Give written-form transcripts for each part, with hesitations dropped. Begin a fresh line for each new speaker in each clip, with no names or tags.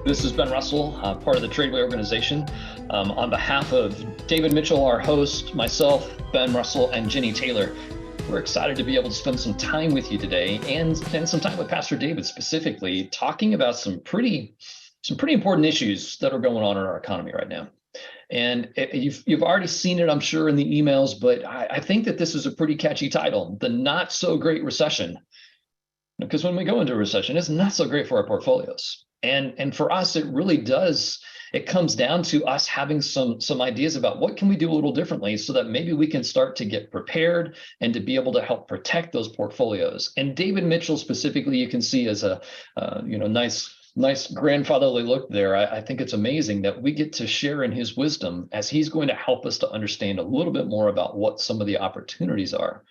This is Ben Russell, part of the TRADEway organization. On behalf of David Mitchell, our host, myself, Ben Russell, and Jenny Taylor, we're excited to be able to spend some time with you today and some time with Pastor David specifically, talking about some pretty important issues that are going on in our economy right now. And you've already seen it, I'm sure, in the emails, but I think that this is a pretty catchy title, The Not So Great Recession. Because when we go into a recession, it's not so great for our portfolios. And for us, it really does. It comes down to us having some ideas about what can we do a little differently so that maybe we can start to get prepared and to be able to help protect those portfolios. And David Mitchell specifically, you can see as a nice grandfatherly look there. I think it's amazing that we get to share in his wisdom as he's going to help us to understand a little bit more about what some of the opportunities are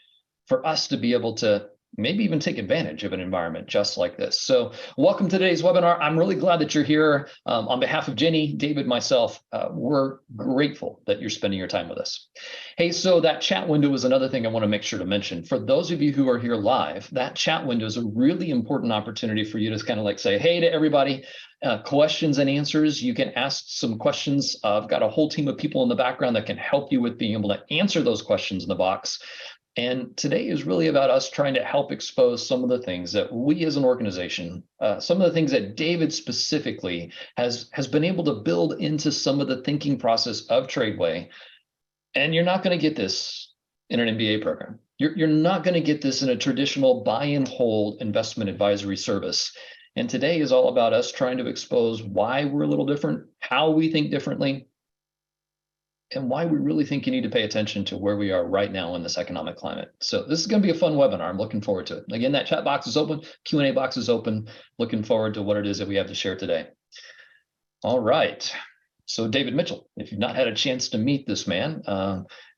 for us to be able to maybe even take advantage of an environment just like this. So welcome to today's webinar. I'm really glad that you're here. On behalf of Jenny, David, myself, we're grateful that you're spending your time with us. Hey, so that chat window is another thing I want to make sure to mention. For those of you who are here live, that chat window is a really important opportunity for you to kind of like say, hey to everybody, questions and answers. You can ask some questions. I've got a whole team of people in the background that can help you with being able to answer those questions in the box. And today is really about us trying to help expose some of the things that we as an organization, some of the things that David specifically has been able to build into some of the thinking process of TRADEway. And you're not going to get this in an MBA program. You're not going to get this in a traditional buy and hold investment advisory service. And today is all about us trying to expose why we're a little different, how we think differently, and why we really think you need to pay attention to where we are right now in this economic climate. So this is going to be a fun webinar. I'm looking forward to it. Again, that chat box is open, Q&A box is open. Looking forward to what it is that we have to share today. All right. So David Mitchell, if you've not had a chance to meet this man,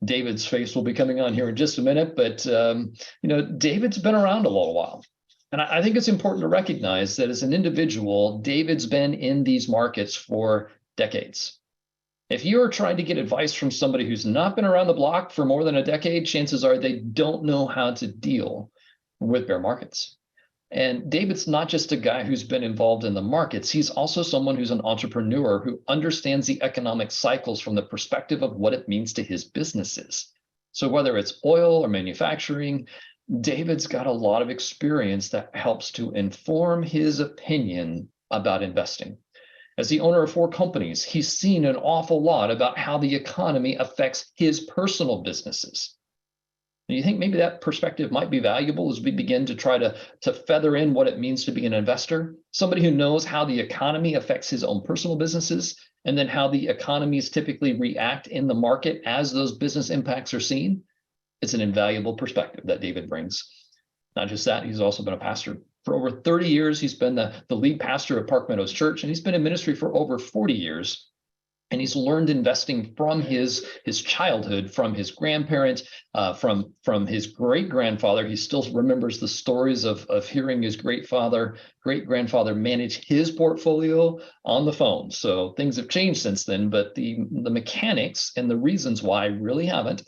David's face will be coming on here in just a minute, but David's been around a little while. And I think it's important to recognize that as an individual, David's been in these markets for decades. If you're trying to get advice from somebody who's not been around the block for more than a decade, chances are they don't know how to deal with bear markets. And David's not just a guy who's been involved in the markets. He's also someone who's an entrepreneur who understands the economic cycles from the perspective of what it means to his businesses. So whether it's oil or manufacturing, David's got a lot of experience that helps to inform his opinion about investing. As the owner of 4 companies, he's seen an awful lot about how the economy affects his personal businesses. And you think maybe that perspective might be valuable as we begin to try to feather in what it means to be an investor, somebody who knows how the economy affects his own personal businesses, and then how the economies typically react in the market as those business impacts are seen. It's an invaluable perspective that David brings. Not just that, he's also been a pastor. For over 30 years, he's been the lead pastor at Park Meadows Church, and he's been in ministry for over 40 years. And he's learned investing from his childhood, from his grandparents, from his great-grandfather. He still remembers the stories of hearing his great-grandfather manage his portfolio on the phone. So things have changed since then, but the mechanics and the reasons why really haven't.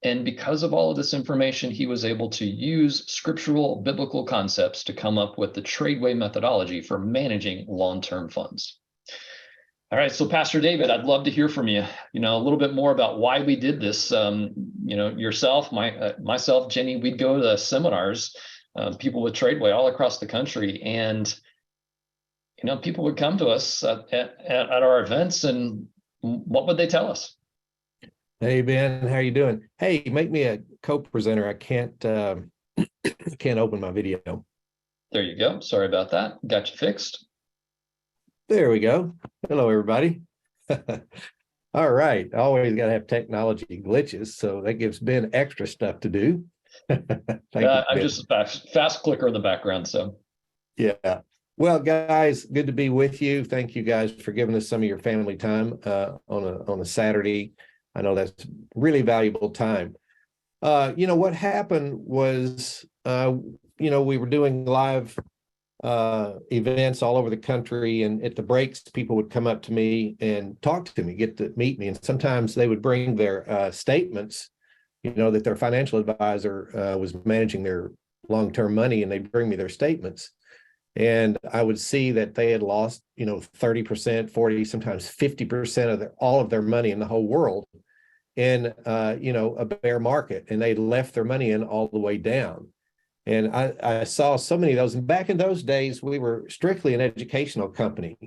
And because of all of this information, he was able to use scriptural biblical concepts to come up with the TRADEway methodology for managing long-term funds. All right, so Pastor David, I'd love to hear from you, a little bit more about why we did this. Yourself, myself, Jenny, we'd go to the seminars, people with TRADEway all across the country, and people would come to us at our events, and what would they tell us?
Hey, Ben, how you doing? Hey, make me a co-presenter. I can't open my video.
There you go. Sorry about that. Got you fixed.
There we go. Hello, everybody. All right. Always got to have technology glitches, so that gives Ben extra stuff to do.
I'm just a fast clicker in the background, so.
Yeah. Well, guys, good to be with you. Thank you guys for giving us some of your family time on a Saturday. I know that's really valuable time. What happened was, we were doing live events all over the country, and at the breaks, people would come up to me and talk to me, get to meet me. And sometimes they would bring their statements, that their financial advisor was managing their long-term money, and they'd bring me their statements. And I would see that they had lost, 30%, 40, sometimes 50% of all of their money in the whole world in, a bear market, and they left their money in all the way down. And I saw so many of those. And back in those days, we were strictly an educational company.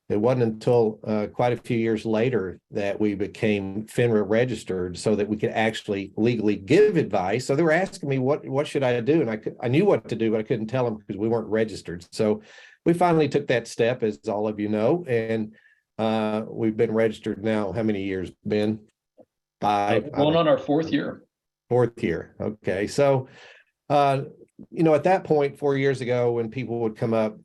It wasn't until quite a few years later that we became FINRA registered so that we could actually legally give advice. So they were asking me, what should I do? And I knew what to do, but I couldn't tell them because we weren't registered. So we finally took that step, as all of you know, and we've been registered now. How many years, Ben? 5?
Going on our 4th year.
4th year. Okay. So, at that point, 4 years ago, when people would come up,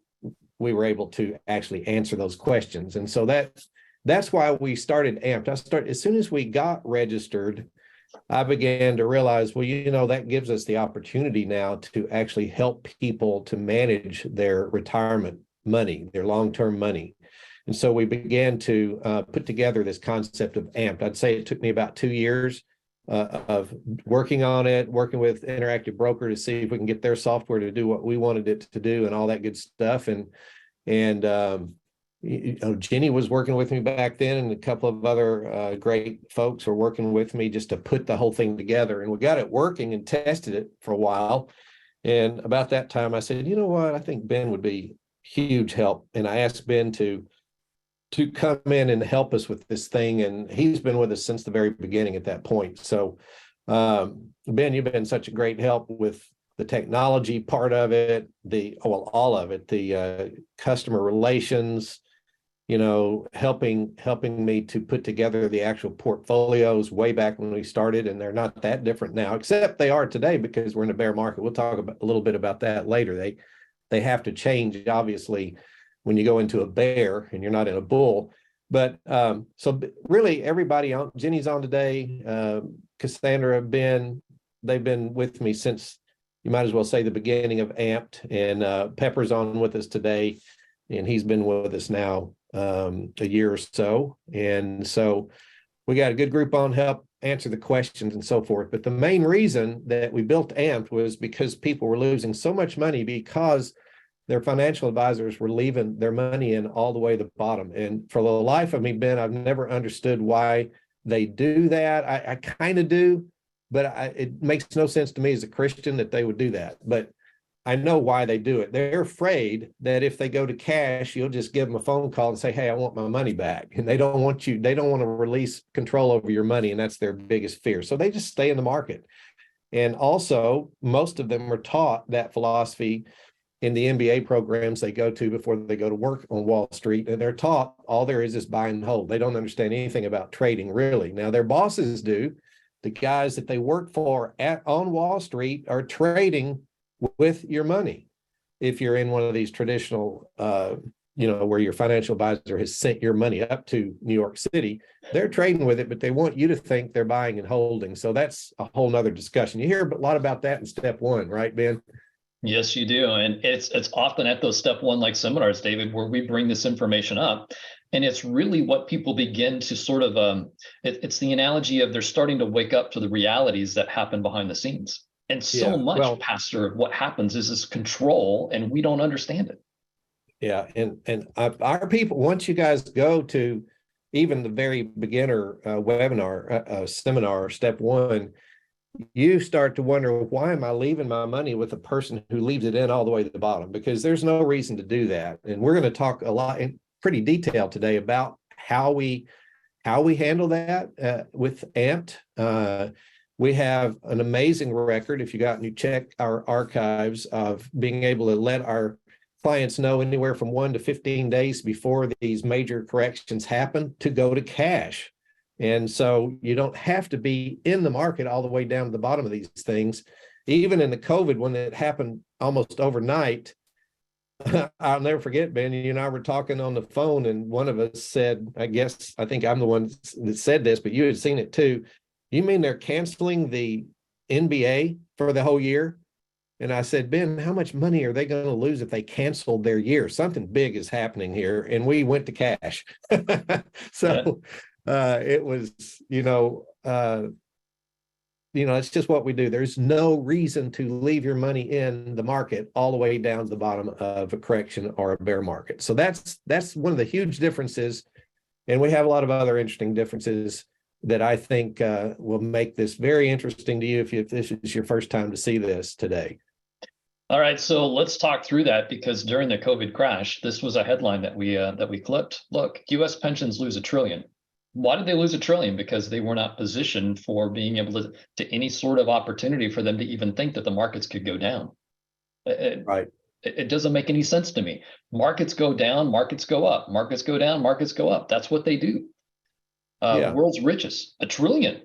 we were able to actually answer those questions. And so that's why we started AMPed. As soon as we got registered, I began to realize, well, that gives us the opportunity now to actually help people to manage their retirement money, their long-term money. And so we began to put together this concept of AMPed. I'd say it took me about 2 years of working on it, working with Interactive Broker to see if we can get their software to do what we wanted it to do and all that good stuff. And Jenny was working with me back then, and a couple of other great folks were working with me just to put the whole thing together. And we got it working and tested it for a while. And about that time, I said, you know what, I think Ben would be huge help. And I asked Ben to come in and help us with this thing. And he's been with us since the very beginning at that point. So, Ben, you've been such a great help with the technology part of it, all of it, the customer relations, helping me to put together the actual portfolios way back when we started. And they're not that different now, except they are today because we're in a bear market. We'll talk a little bit about that later. They have to change, obviously, when you go into a bear and you're not in a bull. But so really everybody on, Jenny's on today, Cassandra, Ben, they've been with me since, you might as well say, the beginning of AMPed, and Pepper's on with us today, and he's been with us now a year or so. And so we got a good group on help answer the questions and so forth. But the main reason that we built AMPed was because people were losing so much money because their financial advisors were leaving their money in all the way to the bottom. And for the life of me, Ben, I've never understood why they do that. I kind of do, but it makes no sense to me as a Christian that they would do that. But I know why they do it. They're afraid that if they go to cash, you'll just give them a phone call and say, hey, I want my money back. And they don't want to release control over your money. And that's their biggest fear. So they just stay in the market. And also, most of them are taught that philosophy in the MBA programs they go to before they go to work on Wall Street. And they're taught all there is buy and hold. They don't understand anything about trading, really. Now, their bosses do. The guys that they work for on Wall Street are trading with your money. If you're in one of these traditional, where your financial advisor has sent your money up to New York City, they're trading with it, but they want you to think they're buying and holding. So that's a whole nother discussion. You hear a lot about that in step one, right, Ben?
Yes, you do. And it's often at those step one, like seminars, David, where we bring this information up. And it's really what people begin to sort of, it's the analogy of they're starting to wake up to the realities that happen behind the scenes. And so much, Pastor, of what happens is this control, and we don't understand it.
Yeah. And our people, once you guys go to even the very beginner webinar, seminar, step one, you start to wonder, why am I leaving my money with a person who leaves it in all the way to the bottom? Because there's no reason to do that. And we're going to talk a lot in pretty detail today about how we handle that with AMPed. We have an amazing record, if you got and you check our archives, of being able to let our clients know anywhere from 1 to 15 days before these major corrections happen to go to cash. And so you don't have to be in the market all the way down to the bottom of these things. Even in the COVID, when it happened almost overnight, I'll never forget, Ben, you and I were talking on the phone, and one of us said, I think I'm the one that said this, but you had seen it too. You mean they're canceling the NBA for the whole year? And I said, Ben, how much money are they going to lose if they canceled their year? Something big is happening here. And we went to cash. It was, it's just what we do. There's no reason to leave your money in the market all the way down to the bottom of a correction or a bear market. So that's one of the huge differences. And we have a lot of other interesting differences that I think will make this very interesting to you if this is your first time to see this today.
All right, so let's talk through that, because during the COVID crash, this was a headline that we clipped. Look, U.S. pensions lose $1 trillion. Why did they lose $1 trillion? Because they were not positioned for being able to any sort of opportunity for them to even think that the markets could go down.
Right.
It doesn't make any sense to me. Markets go down, markets go up. Markets go down, markets go up. That's what they do. World's richest, $1 trillion.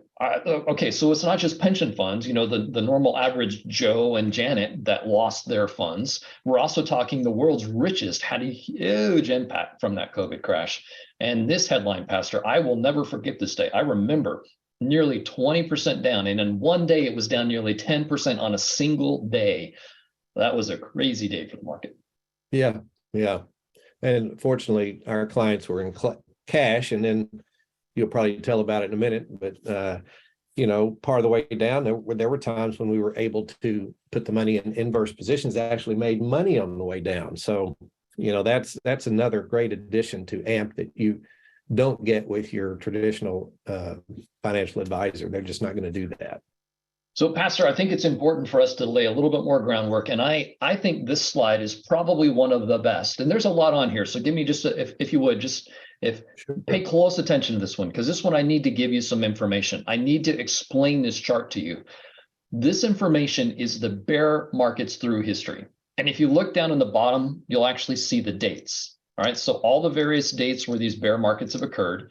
Okay, so it's not just pension funds, the normal average Joe and Janet that lost their funds. We're also talking the world's richest had a huge impact from that COVID crash. And this headline, Pastor, I will never forget this day. I remember nearly 20% down. And in one day, it was down nearly 10% on a single day. That was a crazy day for the market.
Yeah. And fortunately, our clients were in cash, and then you'll probably tell about it in a minute, but part of the way down, there were times when we were able to put the money in inverse positions that actually made money on the way down. So, that's another great addition to AMP that you don't get with your traditional financial advisor. They're just not going to do that.
So, Pastor, I think it's important for us to lay a little bit more groundwork. And I think this slide is probably one of the best. And there's a lot on here. So give me just, if you would, pay close attention to this one, because this one I need to give you some information. I need to explain this chart to you. This information is the bear markets through history. And if you look down in the bottom, you'll actually see the dates. All right. So all the various dates where these bear markets have occurred.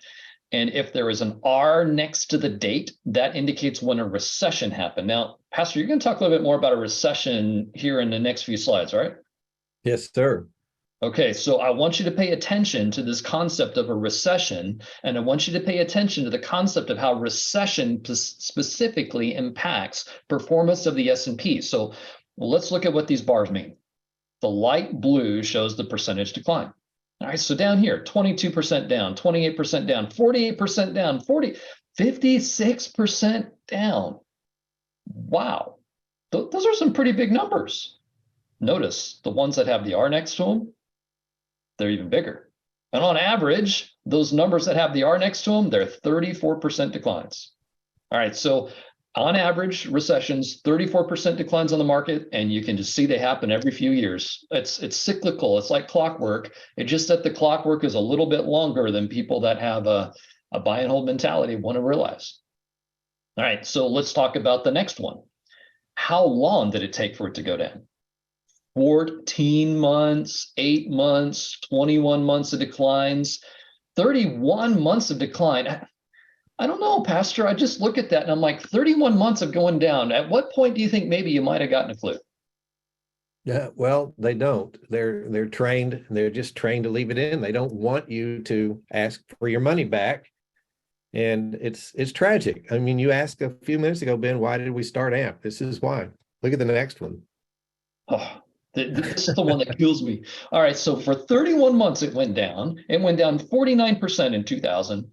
And if there is an R next to the date, that indicates when a recession happened. Now, Pastor, you're going to talk a little bit more about a recession here in the next few slides, right?
Yes, sir.
Okay, so I want you to pay attention to this concept of a recession, and I want you to pay attention to the concept of how recession specifically impacts performance of the S&P. So let's look at what these bars mean. The light blue shows the percentage decline. All right, so down here, 22% down, 28% down, 48% down, 56% down. Wow, those are some pretty big numbers. Notice the ones that have the R next to them, they're even bigger. And on average, those numbers that have the R next to them, they're 34% declines. All right, so on average, recessions, 34% declines on the market, and you can just see they happen every few years. It's cyclical. It's like clockwork. It's just that the clockwork is a little bit longer than people that have a buy and hold mentality want to realize. All right, so let's talk about the next one. How long did it take for it to go down? 14 months, 8 months, 21 months of declines, 31 months of decline. I don't know, Pastor. I just look at that and I'm like, 31 months of going down. At what point do you think maybe you might have gotten a clue?
Yeah, well, they don't. They're trained. They're just trained to leave it in. They don't want you to ask for your money back. And it's tragic. I mean, you asked a few minutes ago, Ben, why did we start AMP? This is why. Look at the next one.
Oh, this is the one that kills me. All right, so for 31 months it went down. It went down 49% in 2000.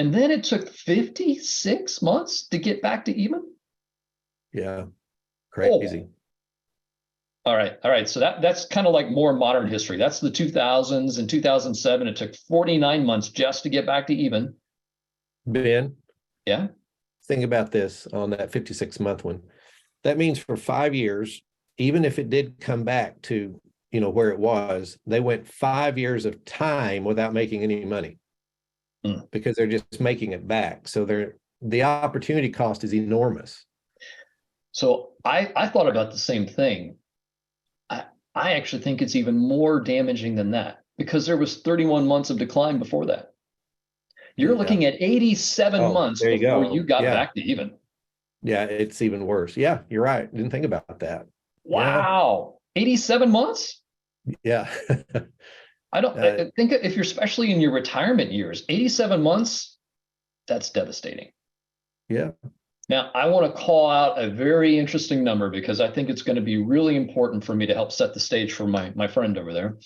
And then it took 56 months to get back to even?
Yeah, crazy.
Oh. All right. So that's kind of like more modern history. That's the 2000s. In 2007, it took 49 months just to get back to even.
Ben?
Yeah?
Think about this on that 56-month one. That means for 5 years, even if it did come back to, where it was, they went 5 years of time without making any money. Because they're just making it back. So the opportunity cost is enormous.
So I thought about the same thing. I actually think it's even more damaging than that, because there was 31 months of decline before that. You're looking at 87 months before you got back to even.
Yeah, it's even worse. Yeah, you're right. Didn't think about that.
Wow. Yeah. 87 months?
Yeah.
I think if you're especially in your retirement years, 87 months, that's devastating.
Yeah.
Now, I want to call out a very interesting number, because I think it's going to be really important for me to help set the stage for my friend over there.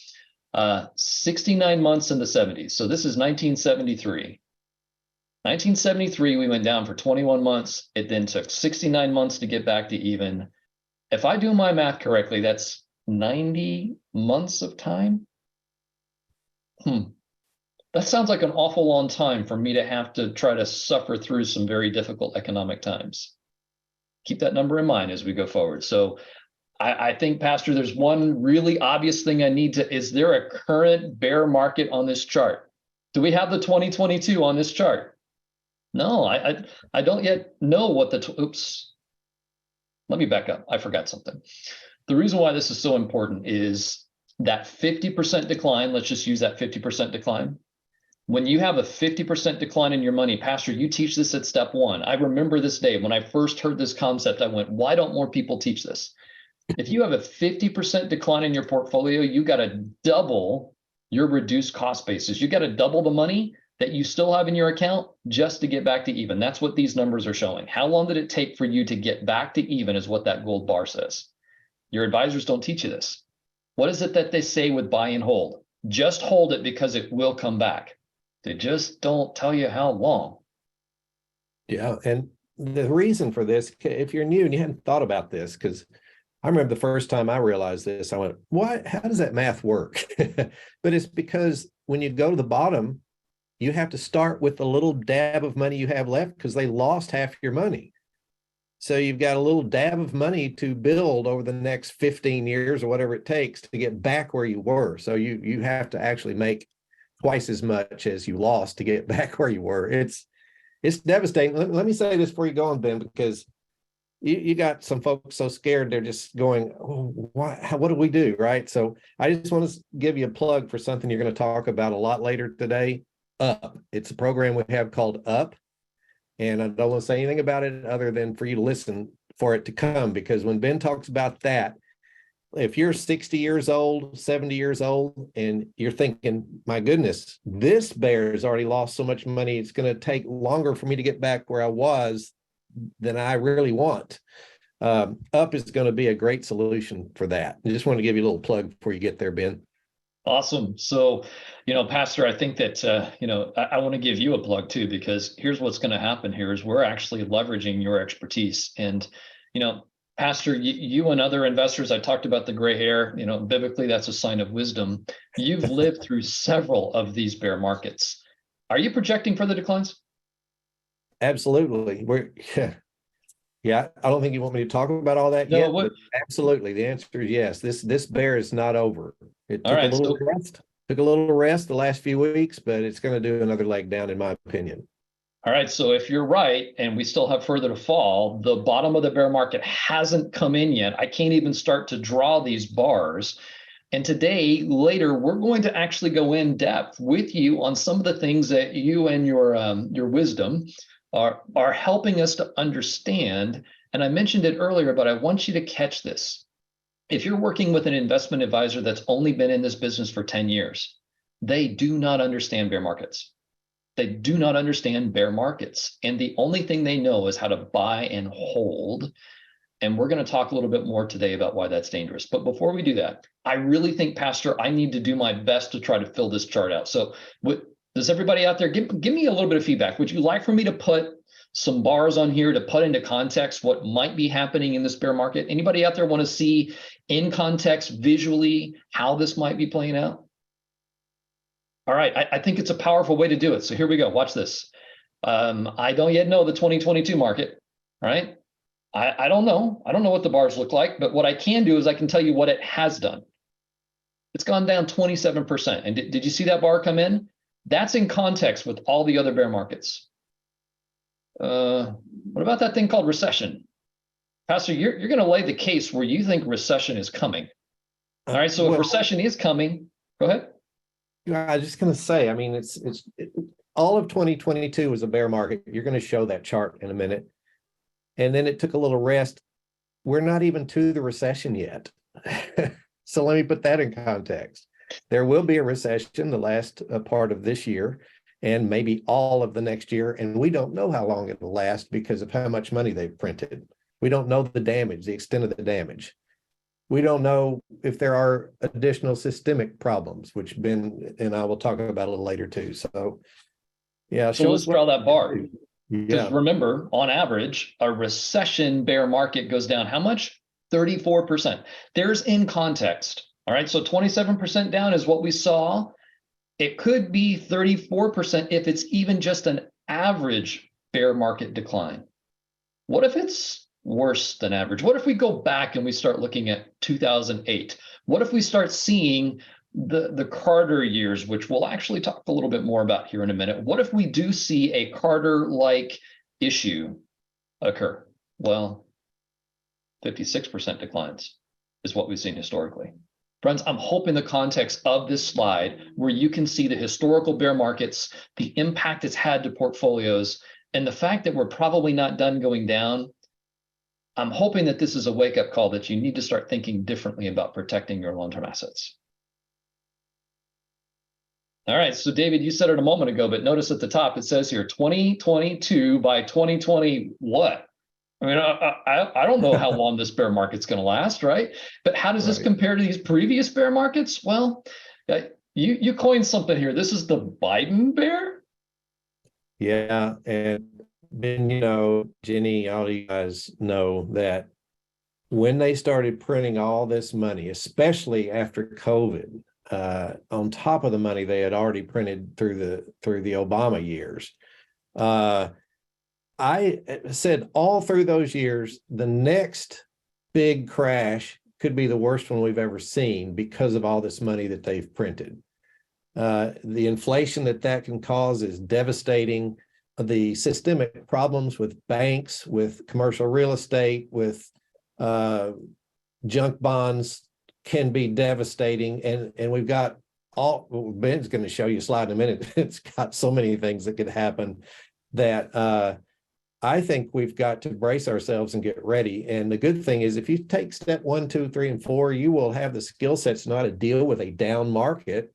69 months in the 70s. So this is 1973. 1973, we went down for 21 months. It then took 69 months to get back to even. If I do my math correctly, that's 90 months of time. That sounds like an awful long time for me to have to try to suffer through some very difficult economic times. Keep that number in mind as we go forward. So I think, Pastor, there's one really obvious thing I need to, is there a current bear market on this chart? Do we have the 2022 on this chart? No, I don't yet know what the, oops, let me back up. I forgot something. The reason why this is so important is that 50% decline, let's just use that 50% decline. When you have a 50% decline in your money, Pastor, you teach this at step one. I remember this day when I first heard this concept, I went, why don't more people teach this? If you have a 50% decline in your portfolio, you got to double your reduced cost basis. You got to double the money that you still have in your account just to get back to even. That's what these numbers are showing. How long did it take for you to get back to even is what that gold bar says. Your advisors don't teach you this. What is it that they say with buy and hold? Just hold it because it will come back. They just don't tell you how long.
Yeah, and the reason for this, if you're new and you hadn't thought about this, because I remember the first time I realized this, I went, what? How does that math work? But it's because when you go to the bottom, you have to start with the little dab of money you have left because they lost half your money. So you've got a little dab of money to build over the next 15 years or whatever it takes to get back where you were. So you have to actually make twice as much as you lost to get back where you were. It's devastating. Let me say this before you go on, Ben, because you got some folks so scared they're just going, oh, what do we do, right? So I just want to give you a plug for something you're going to talk about a lot later today. Up. It's a program we have called Up, and I don't want to say anything about it other than for you to listen for it to come, because when Ben talks about that, if you're 60 years old, 70 years old, and you're thinking, my goodness, this bear has already lost so much money, it's going to take longer for me to get back where I was than I really want. Up is going to be a great solution for that. I just want to give you a little plug before you get there, Ben.
Awesome. So, Pastor, I think that, I want to give you a plug too, because here's what's going to happen here is we're actually leveraging your expertise. And, Pastor, you and other investors, I talked about the gray hair, biblically, that's a sign of wisdom. You've lived through several of these bear markets. Are you projecting further declines?
Absolutely. Yeah, I don't think you want me to talk about all that yet, but absolutely. The answer is yes. This bear is not over. It took a little rest the last few weeks, but it's going to do another leg down, in my opinion.
All right. So if you're right, and we still have further to fall, the bottom of the bear market hasn't come in yet. I can't even start to draw these bars. And today, later, we're going to actually go in depth with you on some of the things that you and your wisdom are helping us to understand. And I mentioned it earlier, but I want you to catch this. If you're working with an investment advisor that's only been in this business for 10 years, they do not understand bear markets. They do not understand bear markets. And the only thing they know is how to buy and hold. And we're going to talk a little bit more today about why that's dangerous. But before we do that, I really think, Pastor, I need to do my best to try to fill this chart out. So does everybody out there, give me a little bit of feedback? Would you like for me to put some bars on here to put into context what might be happening in this bear market? Anybody out there want to see in context visually how this might be playing out? All right, I think it's a powerful way to do it. So here we go. Watch this. I don't yet know the 2022 market, right? I don't know. I don't know what the bars look like, but what I can do is I can tell you what it has done. It's gone down 27%. And did you see that bar come in? That's in context with all the other bear markets. What about that thing called recession? Pastor, you're going to lay the case where you think recession is coming. All right, so if recession is coming, go ahead.
I was just going to say, I mean, all of 2022 was a bear market. You're going to show that chart in a minute. And then it took a little rest. We're not even to the recession yet. So let me put that in context. There will be a recession the last part of this year and maybe all of the next year. And we don't know how long it'll last because of how much money they've printed. We don't know the damage, the extent of the damage. We don't know if there are additional systemic problems, which Ben and I will talk about a little later too. So Yeah.
So let's draw that bar. Because
Yeah.
remember, on average, a recession bear market goes down how much? 34%. There's in context. All right. So 27% down is what we saw. It could be 34% if it's even just an average bear market decline. What if it's worse than average? What if we go back and we start looking at 2008? What if we start seeing the Carter years, which we'll actually talk a little bit more about here in a minute? What if we do see a Carter-like issue occur? Well, 56% declines is what we've seen historically. Friends, I'm hoping the context of this slide, where you can see the historical bear markets, the impact it's had to portfolios, and the fact that we're probably not done going down, I'm hoping that this is a wake-up call that you need to start thinking differently about protecting your long-term assets. All right, so David, you said it a moment ago, but notice at the top it says here 2022 by 2020 what? I mean, I don't know how long this bear market's going to last, right? But how does this compare to these previous bear markets? Well, you coined something here. This is the Biden bear?
Yeah, and then, Jenny, all you guys know that when they started printing all this money, especially after COVID, on top of the money they had already printed through the Obama years, I said all through those years, the next big crash could be the worst one we've ever seen because of all this money that they've printed. The inflation that can cause is devastating. The systemic problems with banks, with commercial real estate, with junk bonds can be devastating. And we've got Ben's going to show you a slide in a minute. It's got so many things that could happen that I think we've got to brace ourselves and get ready. And the good thing is, if you take step 1, 2, 3, and 4, you will have the skill sets to know how to deal with a down market.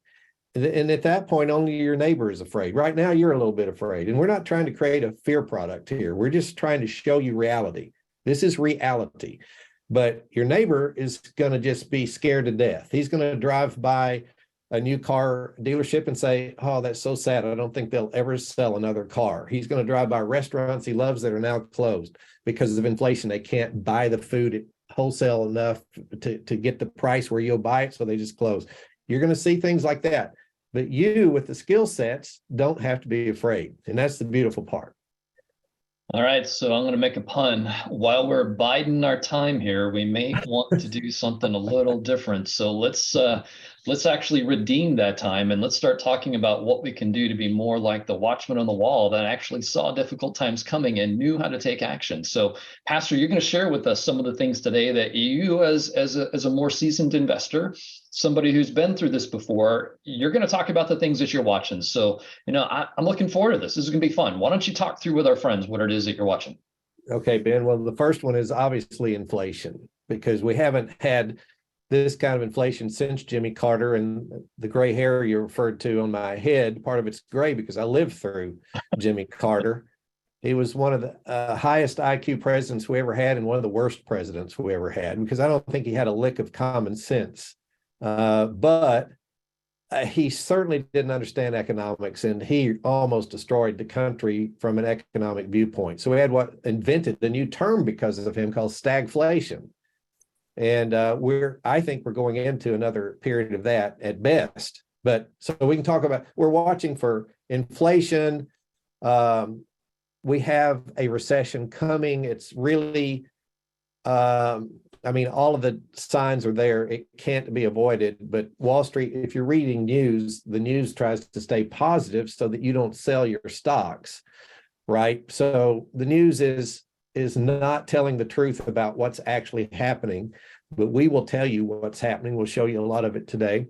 And at that point, only your neighbor is afraid. Right now, you're a little bit afraid. And we're not trying to create a fear product here. We're just trying to show you reality. This is reality. But your neighbor is going to just be scared to death. He's going to drive by a new car dealership and say, oh, that's so sad. I don't think they'll ever sell another car. He's going to drive by restaurants he loves that are now closed because of inflation. They can't buy the food at wholesale enough to get the price where you'll buy it, so they just close. You're going to see things like that. But you, with the skill sets, don't have to be afraid. And that's the beautiful part.
All right, so I'm going to make a pun. While we're biding our time here, we may want to do something a little different. So let's actually redeem that time, and let's start talking about what we can do to be more like the watchman on the wall that actually saw difficult times coming and knew how to take action. So, Pastor, you're going to share with us some of the things today that you, as a more seasoned investor, somebody who's been through this before, you're going to talk about the things that you're watching. So, I'm looking forward to this. This is going to be fun. Why don't you talk through with our friends what it is that you're watching?
Okay, Ben. Well, the first one is obviously inflation, because we haven't had this kind of inflation since Jimmy Carter. And the gray hair you referred to on my head, part of it's gray because I lived through Jimmy Carter. He was one of the highest IQ presidents we ever had and one of the worst presidents we ever had, because I don't think he had a lick of common sense. But he certainly didn't understand economics, and he almost destroyed the country from an economic viewpoint. So we had what invented the new term because of him called stagflation. And I think we're going into another period of that at best. But so we can talk about, we're watching for inflation. We have a recession coming. It's really, all of the signs are there. It can't be avoided. But Wall Street, if you're reading news, the news tries to stay positive so that you don't sell your stocks, right? So the news is not telling the truth about what's actually happening, but we will tell you what's happening. We'll show you a lot of it today.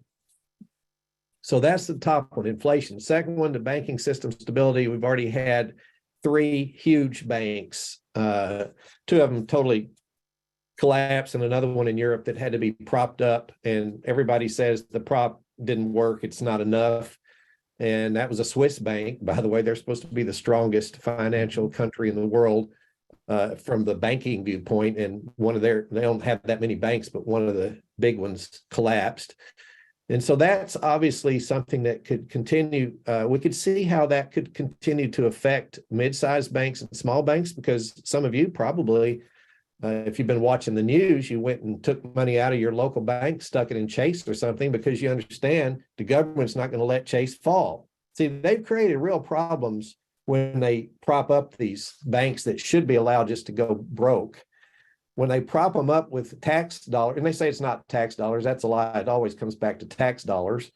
So that's the top one, inflation. Second one, the banking system stability. We've already had 3 huge banks, 2 of them totally collapsed, and another one in Europe that had to be propped up. And everybody says the prop didn't work. It's not enough. And that was a Swiss bank, by the way. They're supposed to be the strongest financial country in the world from the banking viewpoint. And they don't have that many banks, but one of the big ones collapsed. And so that's obviously something that could continue. We could see how that could continue to affect mid-sized banks and small banks, because some of you probably, if you've been watching the news, you went and took money out of your local bank, stuck it in Chase or something, because you understand the government's not going to let Chase fall. See, they've created real problems when they prop up these banks that should be allowed just to go broke. When they prop them up with tax dollars, and they say it's not tax dollars, that's a lie. It always comes back to tax dollars.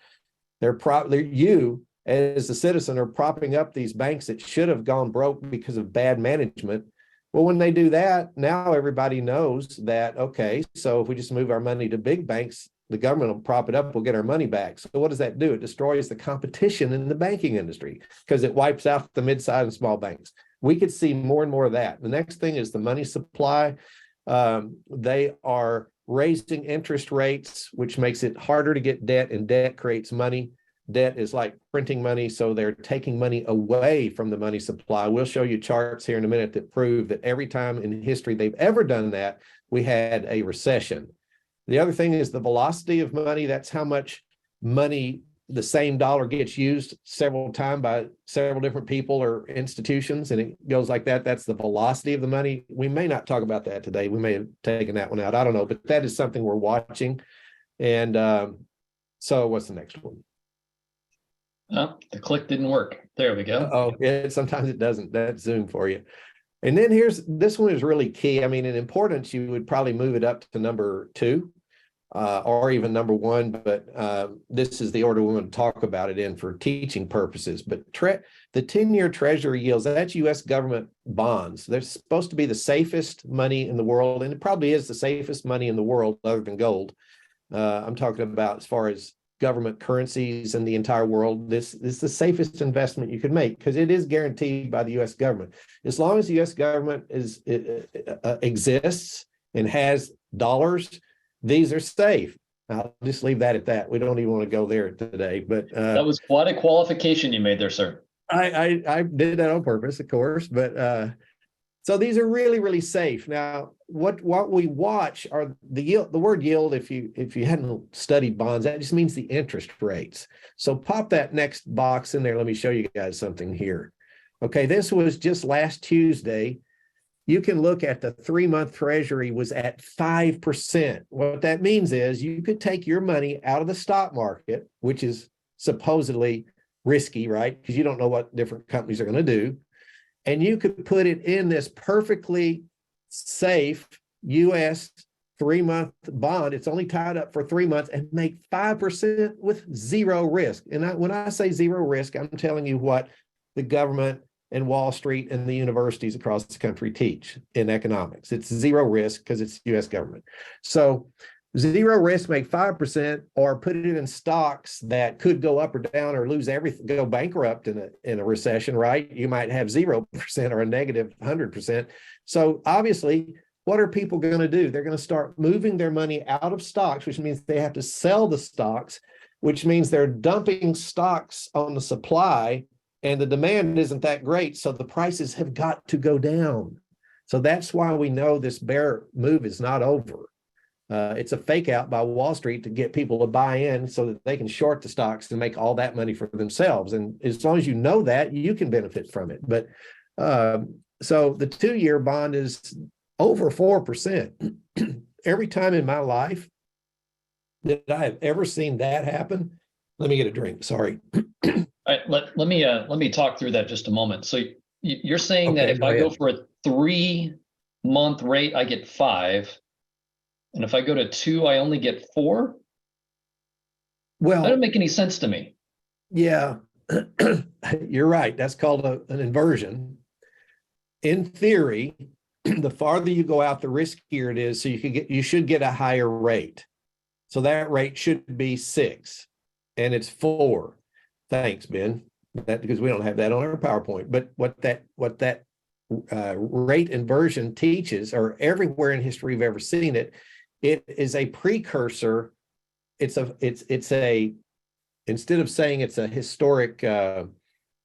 You, as a citizen, are propping up these banks that should have gone broke because of bad management. Well, when they do that, now everybody knows that, okay, so if we just move our money to big banks, the government will prop it up, we'll get our money back. So what does that do? It destroys the competition in the banking industry because it wipes out the mid-sized and small banks. We could see more and more of that. The next thing is the money supply. They are raising interest rates, which makes it harder to get debt, and debt creates money. Debt is like printing money, so they're taking money away from the money supply. We'll show you charts here in a minute that prove that every time in history they've ever done that, we had a recession. The other thing is the velocity of money. That's how much money the same dollar gets used several times by several different people or institutions, and it goes like that. That's the velocity of the money. We may not talk about that today. We may have taken that one out. I don't know, but that is something we're watching. And so what's the next one?
Oh, the click didn't work. There we go.
Oh, yeah, sometimes it doesn't. That's Zoom for you. And then this one is really key. I mean, in importance, you would probably move it up to number 2 or even number 1, but this is the order we want to talk about it in for teaching purposes. But the 10-year Treasury yields, that's U.S. government bonds. They're supposed to be the safest money in the world, and it probably is the safest money in the world other than gold. I'm talking about as far as government currencies in the entire world. This is the safest investment you could make because it is guaranteed by the U.S. government. As long as the U.S. government exists and has dollars, these are safe. I'll just leave that at that. We don't even want to go there today. But
that was quite a qualification you made there, sir.
I did that on purpose, of course. But so these are really, really safe. Now, what we watch are the yield. The word yield, if you hadn't studied bonds, that just means the interest rates. So pop that next box in there. Let me show you guys something here. Okay, this was just last Tuesday. You can look at the 3-month Treasury was at 5%. What that means is you could take your money out of the stock market, which is supposedly risky, right? Because you don't know what different companies are going to do. And you could put it in this perfectly safe U.S. 3-month bond. It's only tied up for 3 months and make 5% with zero risk. And when I say zero risk, I'm telling you what the government and Wall Street and the universities across the country teach in economics. It's zero risk because it's U.S. government. So zero risk, make 5%, or put it in stocks that could go up or down or lose everything, go bankrupt in a recession, right? You might have 0% or a negative 100%. So obviously, what are people going to do? They're going to start moving their money out of stocks, which means they have to sell the stocks, which means they're dumping stocks on the supply, and the demand isn't that great. So the prices have got to go down. So that's why we know this bear move is not over. It's a fake out by Wall Street to get people to buy in so that they can short the stocks and make all that money for themselves. And as long as you know that, you can benefit from it. But so the 2-year bond is over 4%. Every time in my life that I have ever seen that happen, let me get a drink. Sorry.
All right, let me talk through that just a moment. So you're saying that if I go for a 3-month rate, I get 5. And if I go to 2, I only get 4? Well, that doesn't make any sense to me.
Yeah, you're right. That's called an inversion. In theory, the farther you go out, the riskier it is. So you should get a higher rate. So that rate should be 6, and it's 4. Thanks, Ben. Because we don't have that on our PowerPoint. But what that rate inversion teaches, or everywhere in history we've ever seen it, it is a precursor. It's a instead of saying it's a historic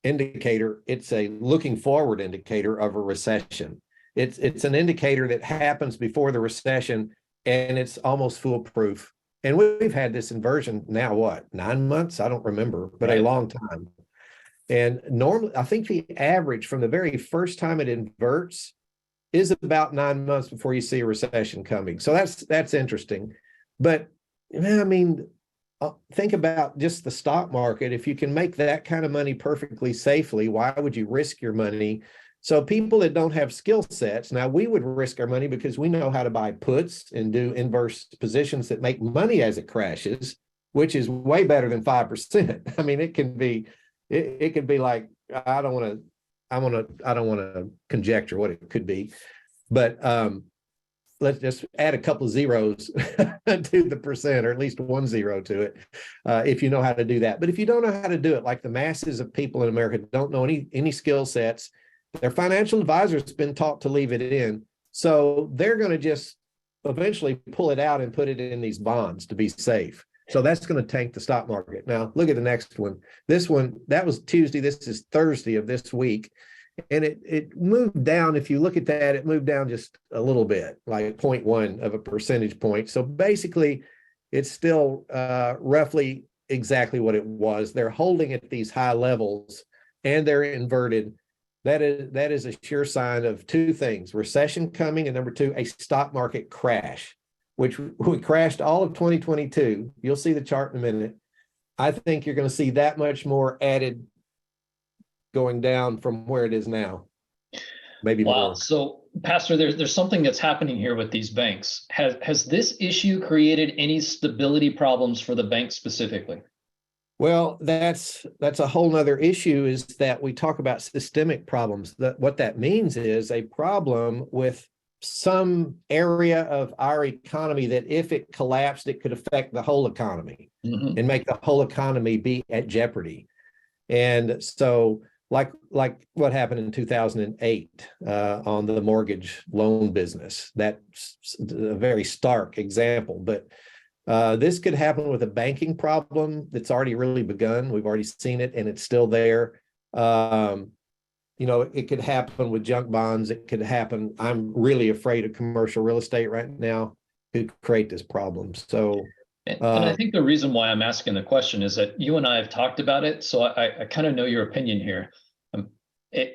indicator, it's a looking forward indicator of a recession. It's an indicator that happens before the recession, and it's almost foolproof. And we've had this inversion now, what, 9 months? I don't remember, but a long time. And normally, I think the average from the very first time it inverts is about 9 months before you see a recession coming. So that's interesting. But I mean, think about just the stock market. If you can make that kind of money perfectly safely, why would you risk your money? So people that don't have skill sets, now we would risk our money because we know how to buy puts and do inverse positions that make money as it crashes, which is way better than 5%. I mean, it could be like, I don't want to conjecture what it could be, but let's just add a couple of zeros to the percent, or at least 1 0 to it, if you know how to do that. But if you don't know how to do it, like the masses of people in America don't know any skill sets, their financial advisors have been taught to leave it in. So they're going to just eventually pull it out and put it in these bonds to be safe. So that's going to tank the stock market. Now, look at the next one. This one, that was Tuesday. This is Thursday of this week. And it moved down. If you look at that, it moved down just a little bit, like 0.1 of a percentage point. So basically, it's still roughly exactly what it was. They're holding at these high levels and they're inverted. That is a sure sign of two things: recession coming, and number two, a stock market crash, which we crashed all of 2022. You'll see the chart in a minute. I think you're going to see that much more added going down from where it is now. Maybe more.
So, Pastor, there's something that's happening here with these banks. Has this issue created any stability problems for the bank specifically?
Well, that's a whole nother issue, is that we talk about systemic problems. What that means is a problem with some area of our economy that if it collapsed, it could affect the whole economy and make the whole economy be at jeopardy. And so like what happened in 2008 on the mortgage loan business, that's a very stark example. But this could happen with a banking problem that's already really begun. We've already seen it, and it's still there. It could happen with junk bonds. It could happen. I'm really afraid of commercial real estate right now. Could create this problem. So,
and I think the reason why I'm asking the question is that you and I have talked about it. So I kind of know your opinion here.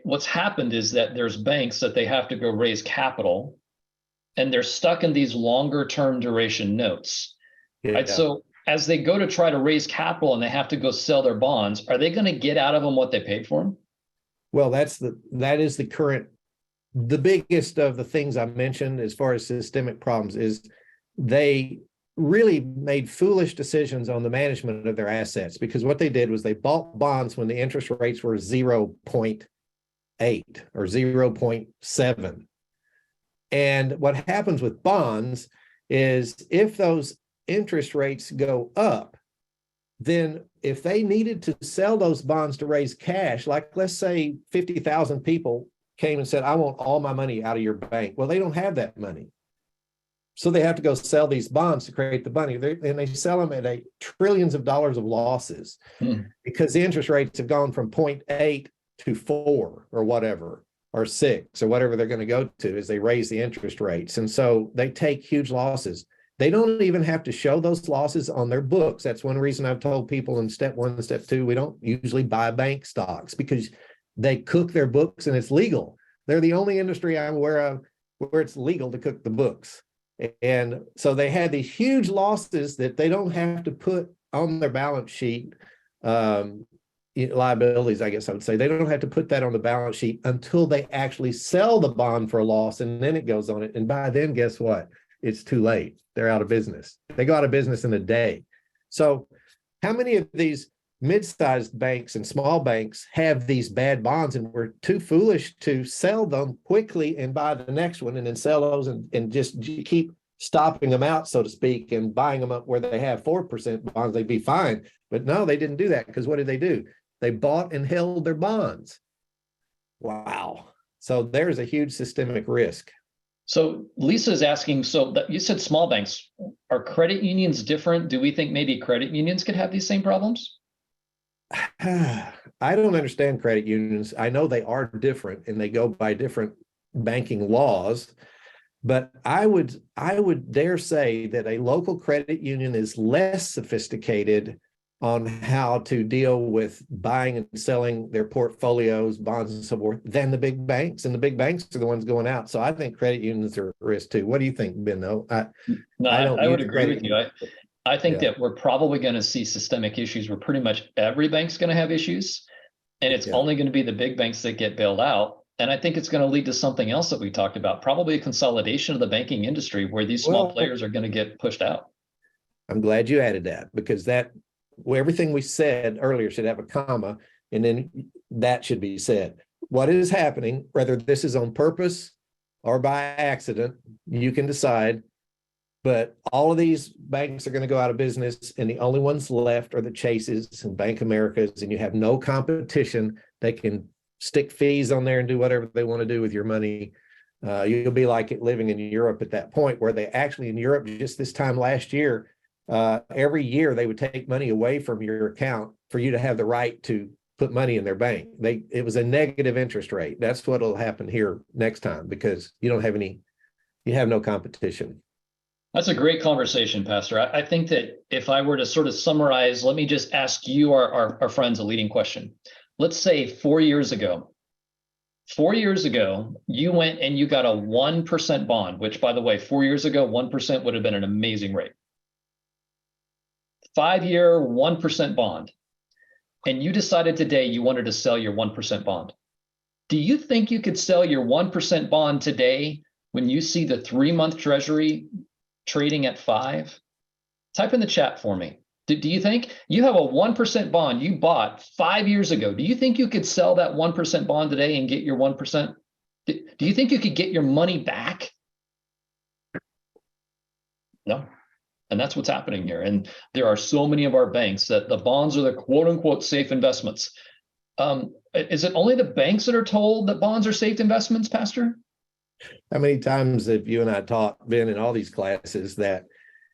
What's happened is that there's banks that they have to go raise capital, and they're stuck in these longer term duration notes.
Yeah.
Right. So as they go to try to raise capital and they have to go sell their bonds, are they going to get out of them what they paid for them?
Well, that is the biggest of the things I mentioned as far as systemic problems is they really made foolish decisions on the management of their assets, because what they did was they bought bonds when the interest rates were 0.8 or 0.7. And what happens with bonds is if those interest rates go up, then if they needed to sell those bonds to raise cash, like let's say 50,000 people came and said, I want all my money out of your bank. Well, they don't have that money. So they have to go sell these bonds to create the money. And they sell them at trillions of dollars of losses because the interest rates have gone from 0.8 to 4 or whatever, or 6 or whatever they're going to go to as they raise the interest rates. And so they take huge losses. They don't even have to show those losses on their books. That's one reason I've told people in step 1 and step 2, we don't usually buy bank stocks, because they cook their books and it's legal. They're the only industry I'm aware of where it's legal to cook the books. And so they had these huge losses that they don't have to put on their balance sheet, liabilities, I guess I would say. They don't have to put that on the balance sheet until they actually sell the bond for a loss, and then it goes on it. And by then, guess what? It's too late. They're out of business. They go out of business in a day. So how many of these mid-sized banks and small banks have these bad bonds, and we're too foolish to sell them quickly and buy the next one and then sell those and just keep stopping them out, so to speak, and buying them up where they have 4% bonds? They'd be fine. But no, they didn't do that, because what did they do? They bought and held their bonds. Wow. So there's a huge systemic risk.
So Lisa's asking, so that you said small banks, are credit unions different? Do we think maybe credit unions could have these same problems?
I don't understand credit unions. I know they are different and they go by different banking laws. But I would dare say that a local credit union is less sophisticated on how to deal with buying and selling their portfolios, bonds, and so forth than the big banks. And the big banks are the ones going out. So I think credit unions are at risk too. What do you think, Ben?
No,
I don't
I would
use
agree with
credit
you.
unions.
I think
Yeah,
that we're probably going to see systemic issues where pretty much every bank's going to have issues, and it's
yeah.
only going to be the big banks that get bailed out. And I think it's going to lead to something else that we talked about, probably a consolidation of the banking industry where these small
Well,
players are going to get pushed out.
I'm glad you added that because everything we said earlier should have a comma, and then that should be said. What is happening, whether this is on purpose or by accident, you can decide. But all of these banks are going to go out of business, and the only ones left are the Chases and Bank Americas, and you have no competition. They can stick fees on there and do whatever they want to do with your money. You'll be like it living in Europe at that point, where they actually in Europe just this time last year, every year they would take money away from your account for you to have the right to put money in their bank. It was a negative interest rate. That's what will happen here next time because you have no competition.
That's a great conversation, Pastor. I think that if I were to sort of summarize, let me just ask you, our friends, a leading question. Let's say 4 years ago, you went and you got a 1% bond, which, by the way, 4 years ago, 1% would have been an amazing rate. 5-year, 1% bond. And you decided today you wanted to sell your 1% bond. Do you think you could sell your 1% bond today when you see the 3-month Treasury trading at 5? Type in the chat for me. Do you think you have a 1% bond you bought 5 years ago? Do you think you could sell that 1% bond today and get your 1%? Do you think you could get your money back? No. And that's what's happening here. And there are so many of our banks that the bonds are the quote unquote safe investments. Is it only the banks that are told that bonds are safe investments, Pastor?
How many times have you and I taught, Ben, in all these classes that,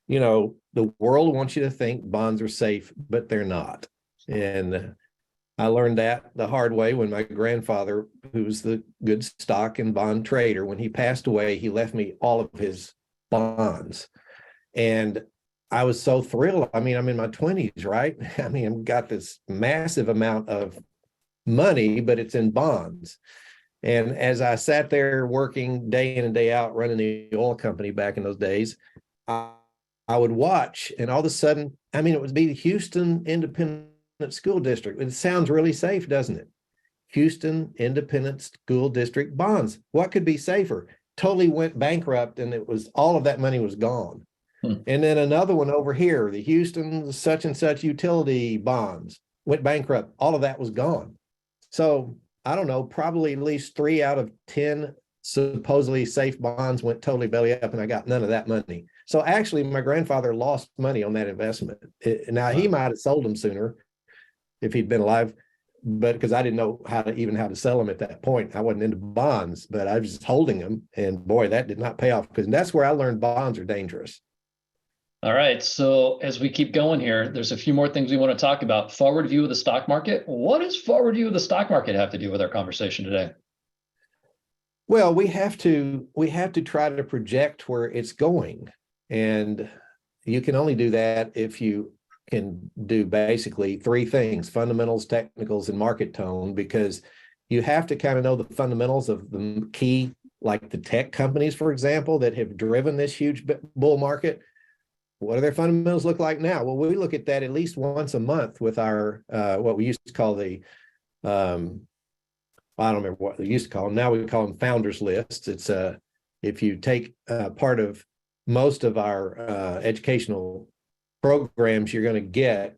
the world wants you to think bonds are safe, but they're not. And I learned that the hard way when my grandfather, who's the good stock and bond trader, when he passed away, he left me all of his bonds. And I was so thrilled. I mean, I'm in my 20s, right? I mean, I've got this massive amount of money, but it's in bonds. And as I sat there working day in and day out, running the oil company back in those days, I would watch, and all of a sudden, I mean, it would be the Houston Independent School District. It sounds really safe, doesn't it? Houston Independent School District bonds. What could be safer? Totally went bankrupt, and all of that money was gone. And then another one over here, the Houston such and such utility bonds went bankrupt. All of that was gone. So I don't know, probably at least 3 out of 10 supposedly safe bonds went totally belly up, and I got none of that money. So actually, my grandfather lost money on that investment. Now, he might have sold them sooner if he'd been alive, but because I didn't know how to sell them at that point. I wasn't into bonds, but I was just holding them. And boy, that did not pay off, because that's where I learned bonds are dangerous.
All right. So as we keep going here, there's a few more things we want to talk about. Forward view of the stock market. What does forward view of the stock market have to do with our conversation today?
Well, we have to try to project where it's going. And you can only do that if you can do basically 3 things: fundamentals, technicals, and market tone, because you have to kind of know the fundamentals of the key, like the tech companies, for example, that have driven this huge bull market. What do their fundamentals look like now? Well, we look at that at least once a month with our, what we used to call the, I don't remember what they used to call them. Now we call them founders lists. It's if you take part of most of our educational programs, you're going to get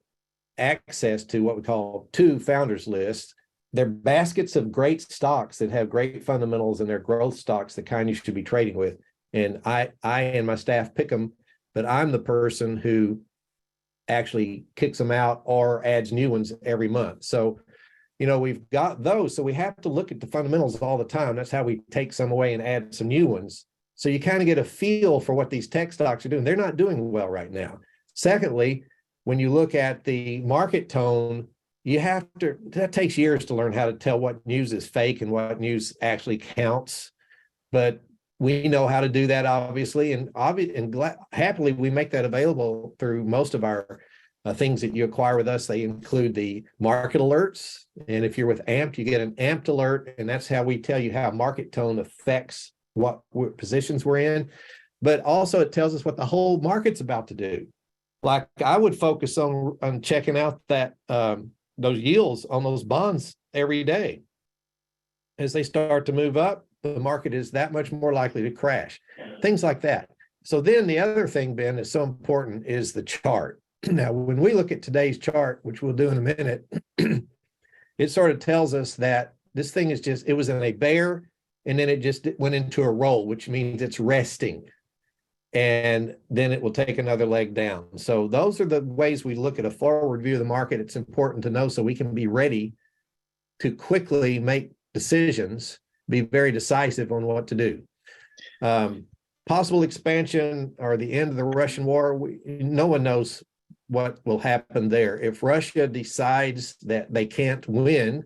access to what we call 2 founders lists. They're baskets of great stocks that have great fundamentals, and they're growth stocks, the kind you should be trading with. And I and my staff pick them, but I'm the person who actually kicks them out or adds new ones every month. So, we've got those. So we have to look at the fundamentals all the time. That's how we take some away and add some new ones. So you kind of get a feel for what these tech stocks are doing. They're not doing well right now. Secondly, when you look at the market tone, that takes years to learn how to tell what news is fake and what news actually counts. But We know how to do that, obviously, and happily we make that available through most of our things that you acquire with us. They include the market alerts, and if you're with AMP, you get an AMP alert, and that's how we tell you how market tone affects what positions we're in. But also it tells us what the whole market's about to do. Like I would focus on checking out that those yields on those bonds every day. As they start to move up, the market is that much more likely to crash. Things like that. So then the other thing, Ben, that's so important is the chart. Now, when we look at today's chart, which we'll do in a minute, it sort of tells us that this thing is just, it was in a bear, and then it just went into a roll, which means it's resting. And then it will take another leg down. So those are the ways we look at a forward view of the market. It's important to know so we can be ready to quickly make decisions, be very decisive on what to do. Possible expansion or the end of the Russian war, no one knows what will happen there. If Russia decides that they can't win,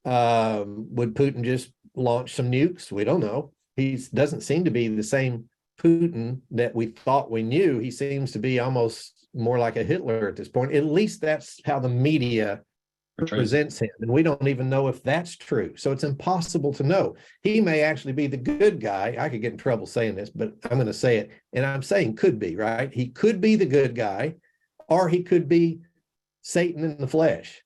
would Putin just launch some nukes? We don't know. He doesn't seem to be the same Putin that we thought we knew. He seems to be almost more like a Hitler at this point. At least that's how the media presents him. And we don't even know if that's true. So it's impossible to know. He may actually be the good guy. I could get in trouble saying this, but I'm going to say it. And I'm saying could be, right? He could be the good guy, or he could be Satan in the flesh.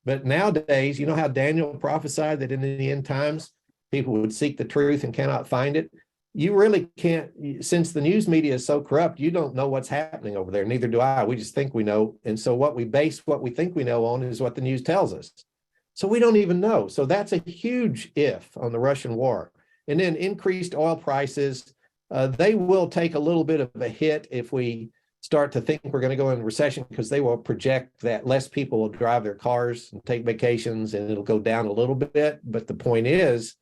But nowadays, you know how Daniel prophesied that in the end times, people would seek the truth and cannot find it? You really can't, since the news media is so corrupt, you don't know what's happening over there. Neither do I. We just think we know. And so what we base what we think we know on is what the news tells us. So we don't even know. So that's a huge if on the Russian war. And then increased oil prices, they will take a little bit of a hit if we start to think we're going to go in recession, because they will project that less people will drive their cars and take vacations, and it'll go down a little bit. But the point is,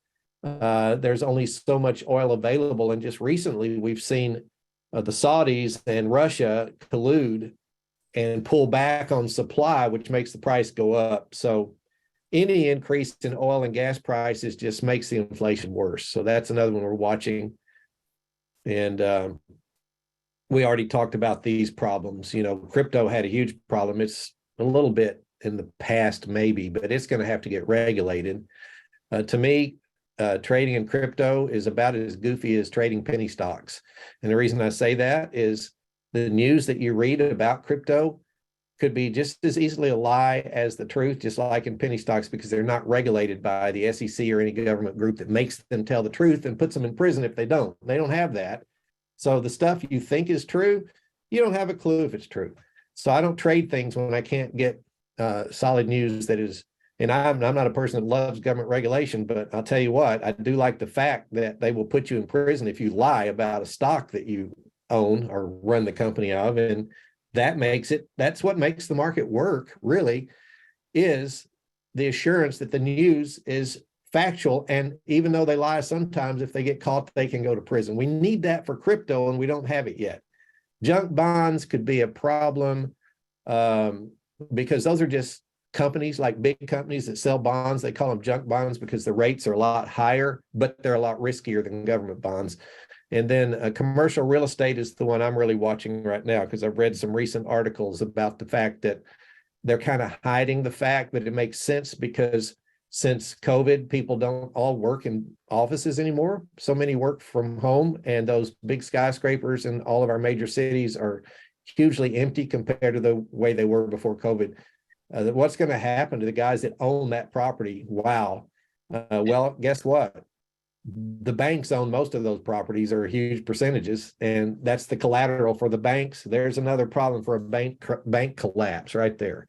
there's only so much oil available. And just recently, we've seen the Saudis and Russia collude and pull back on supply, which makes the price go up. So any increase in oil and gas prices just makes the inflation worse. So that's another one we're watching. And we already talked about these problems. You know, crypto had a huge problem. It's a little bit in the past, maybe, but it's going to have to get regulated. To me, trading in crypto is about as goofy as trading penny stocks. And the reason I say that is the news that you read about crypto could be just as easily a lie as the truth, just like in penny stocks, because they're not regulated by the SEC or any government group that makes them tell the truth and puts them in prison if they don't. They don't have that. So the stuff you think is true, you don't have a clue if it's true. So I don't trade things when I can't get solid news that is. And I'm not a person that loves government regulation, but I'll tell you what, I do like the fact that they will put you in prison if you lie about a stock that you own or run the company of. And that's what makes the market work, really, is the assurance that the news is factual. And even though they lie sometimes, if they get caught, they can go to prison. We need that for crypto, and we don't have it yet. Junk bonds could be a problem because those are just companies, like big companies that sell bonds. They call them junk bonds because the rates are a lot higher, but they're a lot riskier than government bonds. And then commercial real estate is the one I'm really watching right now, because I've read some recent articles about the fact that they're kind of hiding the fact that it makes sense, because since COVID, people don't all work in offices anymore. So many work from home, and those big skyscrapers in all of our major cities are hugely empty compared to the way they were before COVID. What's going to happen to the guys that own that property? Wow. Well, guess what? The banks own most of those properties, or huge percentages, and that's the collateral for the banks. There's another problem for a bank collapse right there.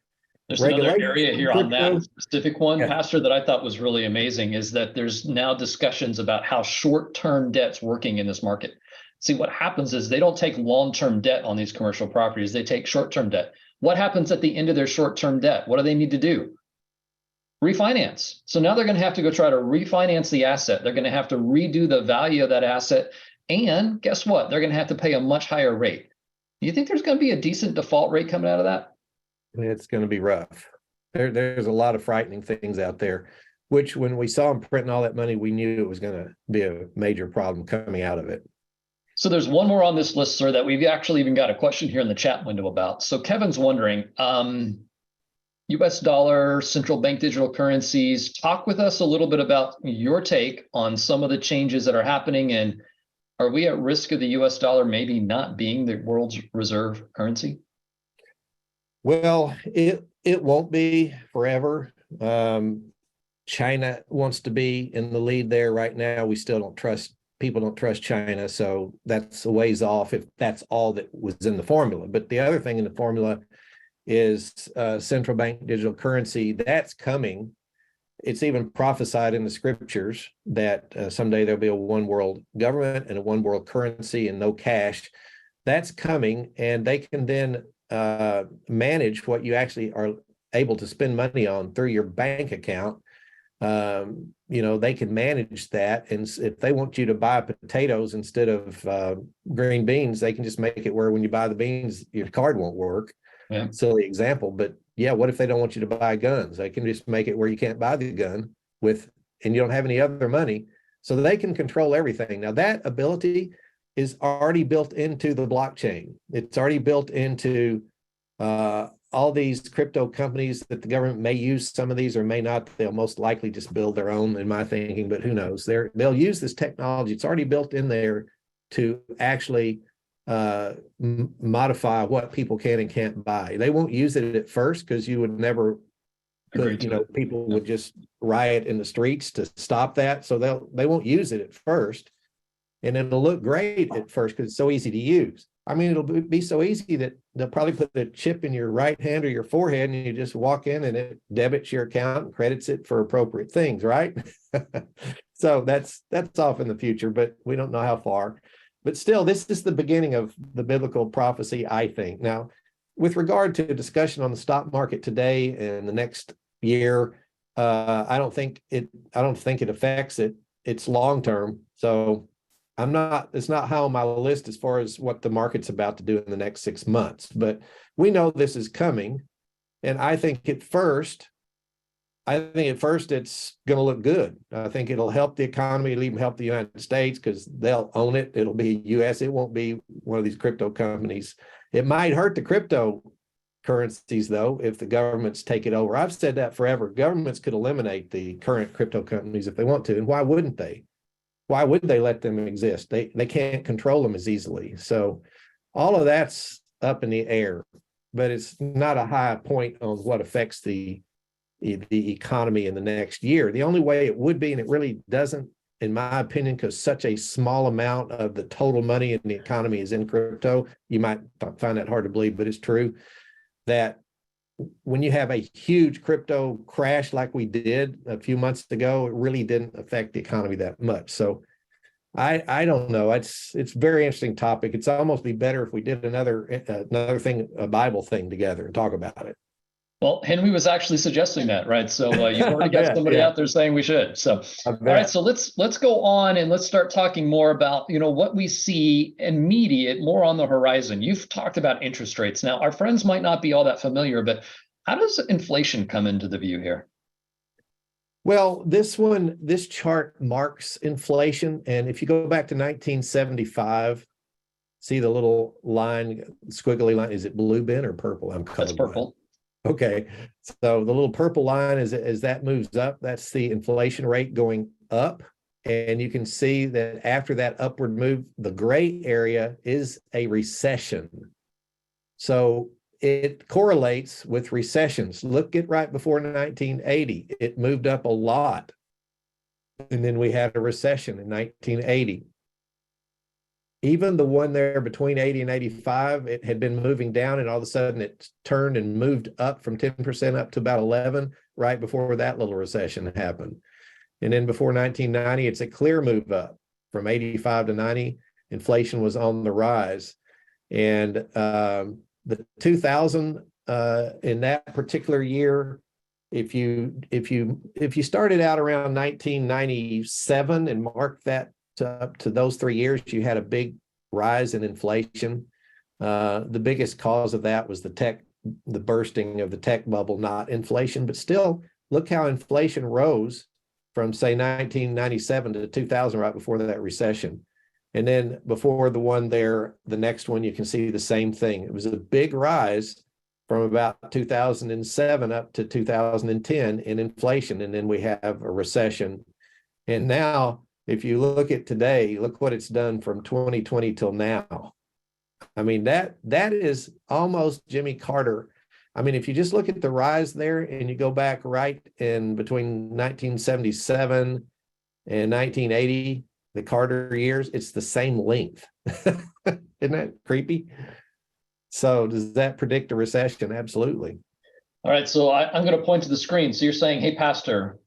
There's another area here on that specific one, Pastor, that I thought was really amazing, is that there's now discussions about how short-term debt's working in this market. See, what happens is they don't take long-term debt on these commercial properties. They take short-term debt. What happens at the end of their short-term debt? What do they need to do? Refinance. So now they're going to have to go try to refinance the asset. They're going to have to redo the value of that asset. And guess what? They're going to have to pay a much higher rate. Do you think there's going to be a decent default rate coming out of that?
It's going to be rough. There's a lot of frightening things out there. which when we saw them printing all that money, we knew it was going to be a major problem coming out of it.
So there's one more on this list, sir, that we've actually even got a question here in the chat window about. So Kevin's wondering, US dollar, central bank digital currencies. Talk with us a little bit about your take on some of the changes that are happening, and are we at risk of the US dollar maybe not being the world's reserve currency?
Well, it won't be forever. China wants to be in the lead there right now. We still don't trust, people don't trust China. So that's a ways off if that's all that was in the formula. But the other thing in the formula is central bank digital currency. That's coming. It's even prophesied in the scriptures that someday there'll be a one world government and a one world currency and no cash. That's coming, and they can then manage what you actually are able to spend money on through your bank account. They can manage that. And if they want you to buy potatoes instead of green beans, they can just make it where when you buy the beans, your card won't work. Yeah. Silly example, but yeah, what if they don't want you to buy guns? They can just make it where you can't buy the gun and you don't have any other money. So they can control everything. Now that ability is already built into the blockchain. It's already built into all these crypto companies that the government may use some of these or may not. They'll most likely just build their own, in my thinking, but who knows? They'll use this technology. It's already built in there to actually modify what people can and can't buy. They won't use it at first because you would never people would just riot in the streets to stop that. So they won't use it at first, and it'll look great at first because it's so easy to use. I mean, it'll be so easy that they'll probably put a chip in your right hand or your forehead, and you just walk in and it debits your account and credits it for appropriate things, right? So that's off in the future, but we don't know how far. But still, this is the beginning of the biblical prophecy, I think. Now, with regard to discussion on the stock market today and the next year, I don't think it affects it. It's long term. So it's not high on my list as far as what the market's about to do in the next 6 months. But we know this is coming. And I think at first it's going to look good. I think it'll help the economy. It'll even help the United States because they'll own it. It'll be US. It won't be one of these crypto companies. It might hurt the crypto currencies, though, if the governments take it over. I've said that forever. Governments could eliminate the current crypto companies if they want to. And why wouldn't they? Why would they let them exist? They can't control them as easily. So all of that's up in the air, but it's not a high point on what affects the economy in the next year. The only way it would be, and it really doesn't, in my opinion, because such a small amount of the total money in the economy is in crypto. You might find that hard to believe, but it's true that when you have a huge crypto crash like we did a few months ago, it really didn't affect the economy that much. So I don't know. It's a very interesting topic. It's almost be better if we did another thing, a Bible thing together and talk about it.
Well, Henry was actually suggesting that, right? So you've already got somebody out there saying we should. So, all right, so let's go on and let's start talking more about, what we see immediate, more on the horizon. You've talked about interest rates. Now, our friends might not be all that familiar, but how does inflation come into the view here?
Well, this chart marks inflation. And if you go back to 1975, see the little line, squiggly line, is it blue, Ben, or purple?
That's purple.
Okay, so the little purple line as that moves up, that's the inflation rate going up. And you can see that after that upward move, the gray area is a recession. So it correlates with recessions. Look at right before 1980, it moved up a lot. And then we had a recession in 1980. Even the one there between 80 and 85, it had been moving down, and all of a sudden it turned and moved up from 10% up to about 11 right before that little recession happened. And then before 1990, it's a clear move up from 85 to 90. Inflation was on the rise. And the 2000 in that particular year, if you started out around 1997 and marked that up to those 3 years, you had a big rise in inflation. The biggest cause of that was the bursting of the tech bubble, not inflation. But still, look how inflation rose from say 1997 to 2000, right before that recession. And then before the one there, the next one, you can see the same thing. It was a big rise from about 2007 up to 2010 in inflation. And then we have a recession. And now, if you look at today, look what it's done from 2020 till now. I mean, that is almost Jimmy Carter. I mean, if you just look at the rise there and you go back right in between 1977 and 1980, the Carter years, it's the same length. Isn't that creepy? So does that predict a recession? Absolutely.
All right, so I'm going to point to the screen. So you're saying, hey, Pastor,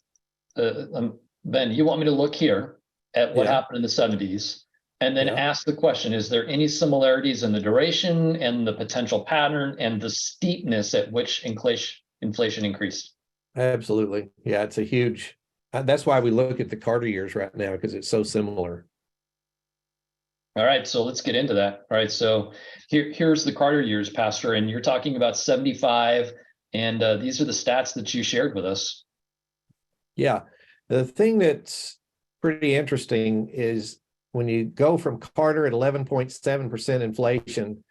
Ben, you want me to look here at what happened in the 70s and then ask the question, is there any similarities in the duration and the potential pattern and the steepness at which inflation increased?
Absolutely. Yeah, it's a huge, that's why we look at the Carter years right now, because it's so similar.
All right, so let's get into that. All right, so here's the Carter years, Pastor, and you're talking about 75, and these are the stats that you shared with us.
Yeah, the thing that's pretty interesting is when you go from Carter at 11.7% inflation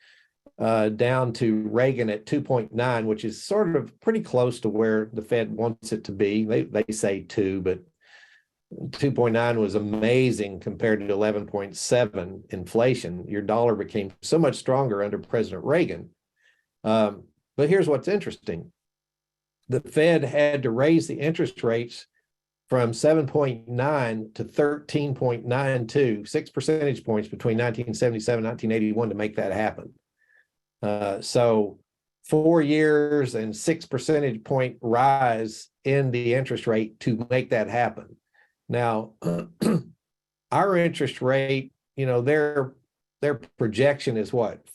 down to Reagan at 2.9, which is sort of pretty close to where the Fed wants it to be. They say 2, but 2.9 was amazing compared to 11.7 inflation. Your dollar became so much stronger under President Reagan. But here's what's interesting. The Fed had to raise the interest rates from 7.9 to 13.92, 6 percentage points between 1977 and 1981 to make that happen. So 4 years and 6 percentage point rise in the interest rate to make that happen. Now, our interest rate, you know, their projection is what,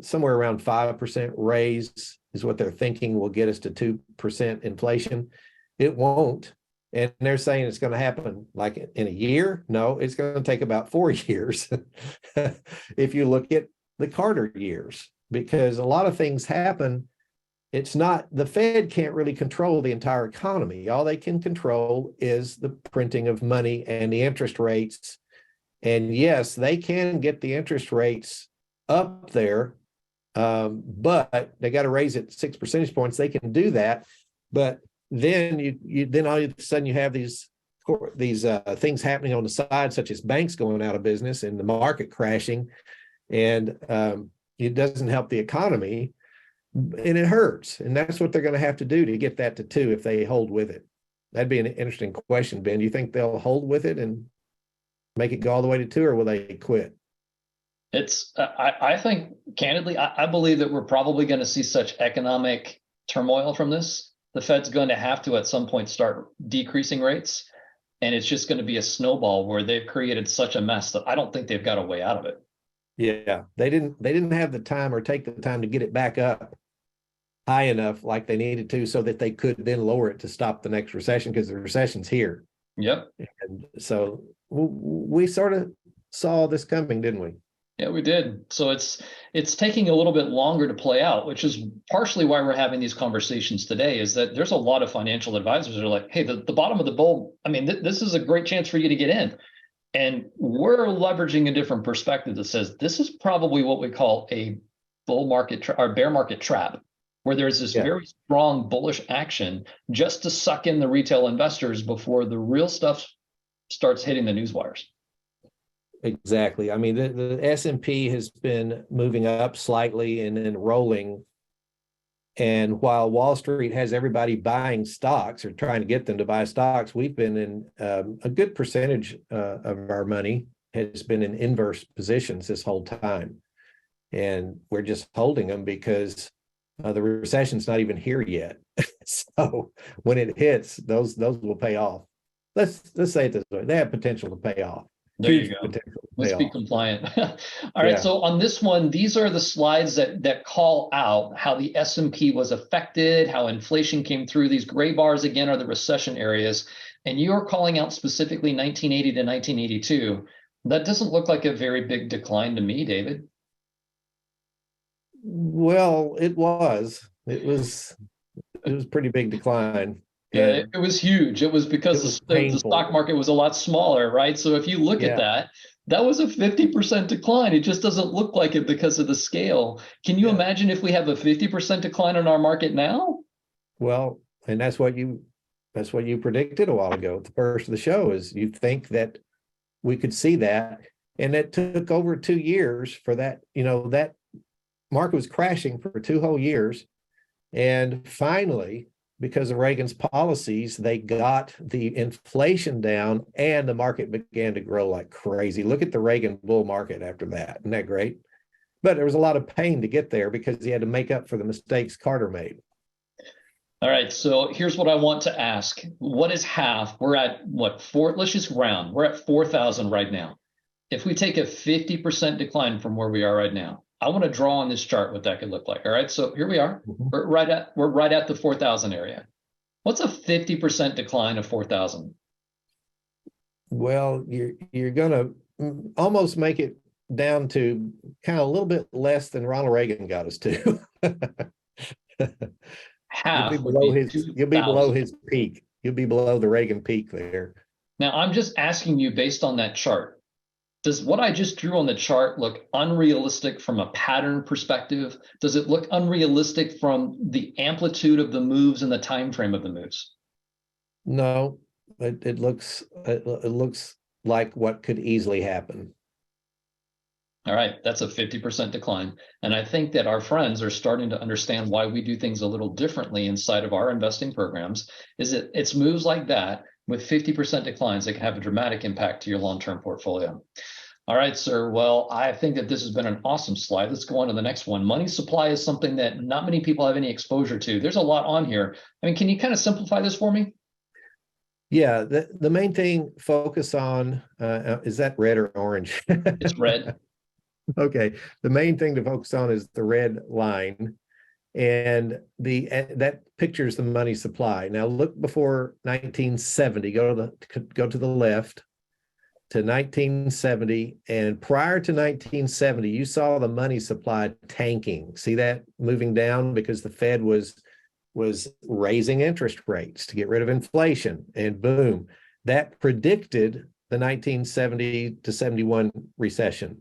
somewhere around 5% raise is what they're thinking will get us to 2% inflation. It won't. And they're saying it's going to happen like in a year. No, it's going to take about 4 years if you look at the Carter years, because a lot of things happen. It's not, the Fed can't really control the entire economy. All they can control is the printing of money and the interest rates. And yes, they can get the interest rates up there, but they got to raise it 6 percentage points. They can do that, but then then all of a sudden you have these things happening on the side, such as banks going out of business and the market crashing, and it doesn't help the economy. And it hurts. And that's what they're going to have to do to get that to 2 if they hold with it. That'd be an interesting question, Ben. Do you think they'll hold with it and make it go all the way to 2, or will they quit?
I think, candidly, I believe that we're probably going to see such economic turmoil from this. The Fed's going to have to, at some point, start decreasing rates. And it's just going to be a snowball where they've created such a mess that I don't think they've got a way out of it.
Yeah, they didn't have the time or take the time to get it back up high enough like they needed to, so that they could then lower it to stop the next recession, because the recession's here.
Yep.
And so we sort of saw this coming, didn't we?
Yeah, we did. So it's taking a little bit longer to play out, which is partially why we're having these conversations today, is that there's a lot of financial advisors that are like, hey, the bottom of the bowl, I mean, this is a great chance for you to get in. And we're leveraging a different perspective that says this is probably what we call a bull market or bear market trap, where there's this very strong bullish action just to suck in the retail investors before the real stuff starts hitting the news wires.
Exactly. I mean, the S&P has been moving up slightly and then rolling. And while Wall Street has everybody buying stocks or trying to get them to buy stocks, we've been in a good percentage of our money has been in inverse positions this whole time. And we're just holding them because the recession's not even here yet. So when it hits, those will pay off. Let's say it this way: they have potential to pay off.
There you go. Let's be compliant. All right. So on this one, these are the slides that call out how the S&P was affected, how inflation came through. These gray bars, again, are the recession areas. And you're calling out specifically 1980 to 1982. That doesn't look like a very big decline to me, David.
Well, it was a pretty big decline.
Yeah,
And
it was huge. It was because
it was
the stock
painful.
market was a lot smaller, right? So if you look at
Yeah,
that, that was a 50% decline. It just doesn't look like it because of the scale. Can you
yeah.
imagine if we have a 50% decline in our market now?
Well, and that's what you predicted a while ago at the first of the show, is you think that we could see that. And it took over 2 years for that, that market was crashing for 2 whole years. And finally, because of Reagan's policies, they got the inflation down and the market began to grow like crazy. Look at the Reagan bull market after that. Isn't that great? But there was a lot of pain to get there because he had to make up for the mistakes Carter made.
All right, so here's what I want to ask. What is half? We're at what, four? Let's just round. We're at 4,000 right now. If we take a 50% decline from where we are right now, I want to draw on this chart what that could look like. All right, so here we are.
Mhm.
We're right at the 4,000 area. What's a 50% decline of 4,000?
Well, you're gonna almost make it down to kind of a little bit less than Ronald Reagan got us to.
Half would be
You'll be below
2,000.
his peak. You'll be below the Reagan peak there.
Now, I'm just asking you based on that chart. Does what I just drew on the chart look unrealistic from a pattern perspective? Does it look unrealistic from the amplitude of the moves and the time frame of the moves?
No, it looks like what could easily happen.
All right, that's a 50% decline. And I think that our friends are starting to understand why we do things a little differently inside of our investing programs. It's moves like that with 50% declines that can have a dramatic impact to your long-term portfolio. All right, sir. Well, I think that this has been an awesome slide. Let's go on to the next one. Money supply is something that not many people have any exposure to. There's a lot on here. I mean, can you kind of simplify this for me?
Yeah, the main thing focus on is that red or orange?
It's red.
Okay, the main thing to focus on is the red line, and that pictures the money supply. Now look before 1970. Go to the left to 1970, and prior to 1970, you saw the money supply tanking. See that moving down because the Fed was raising interest rates to get rid of inflation, and boom, that predicted the 1970 to 71 recession.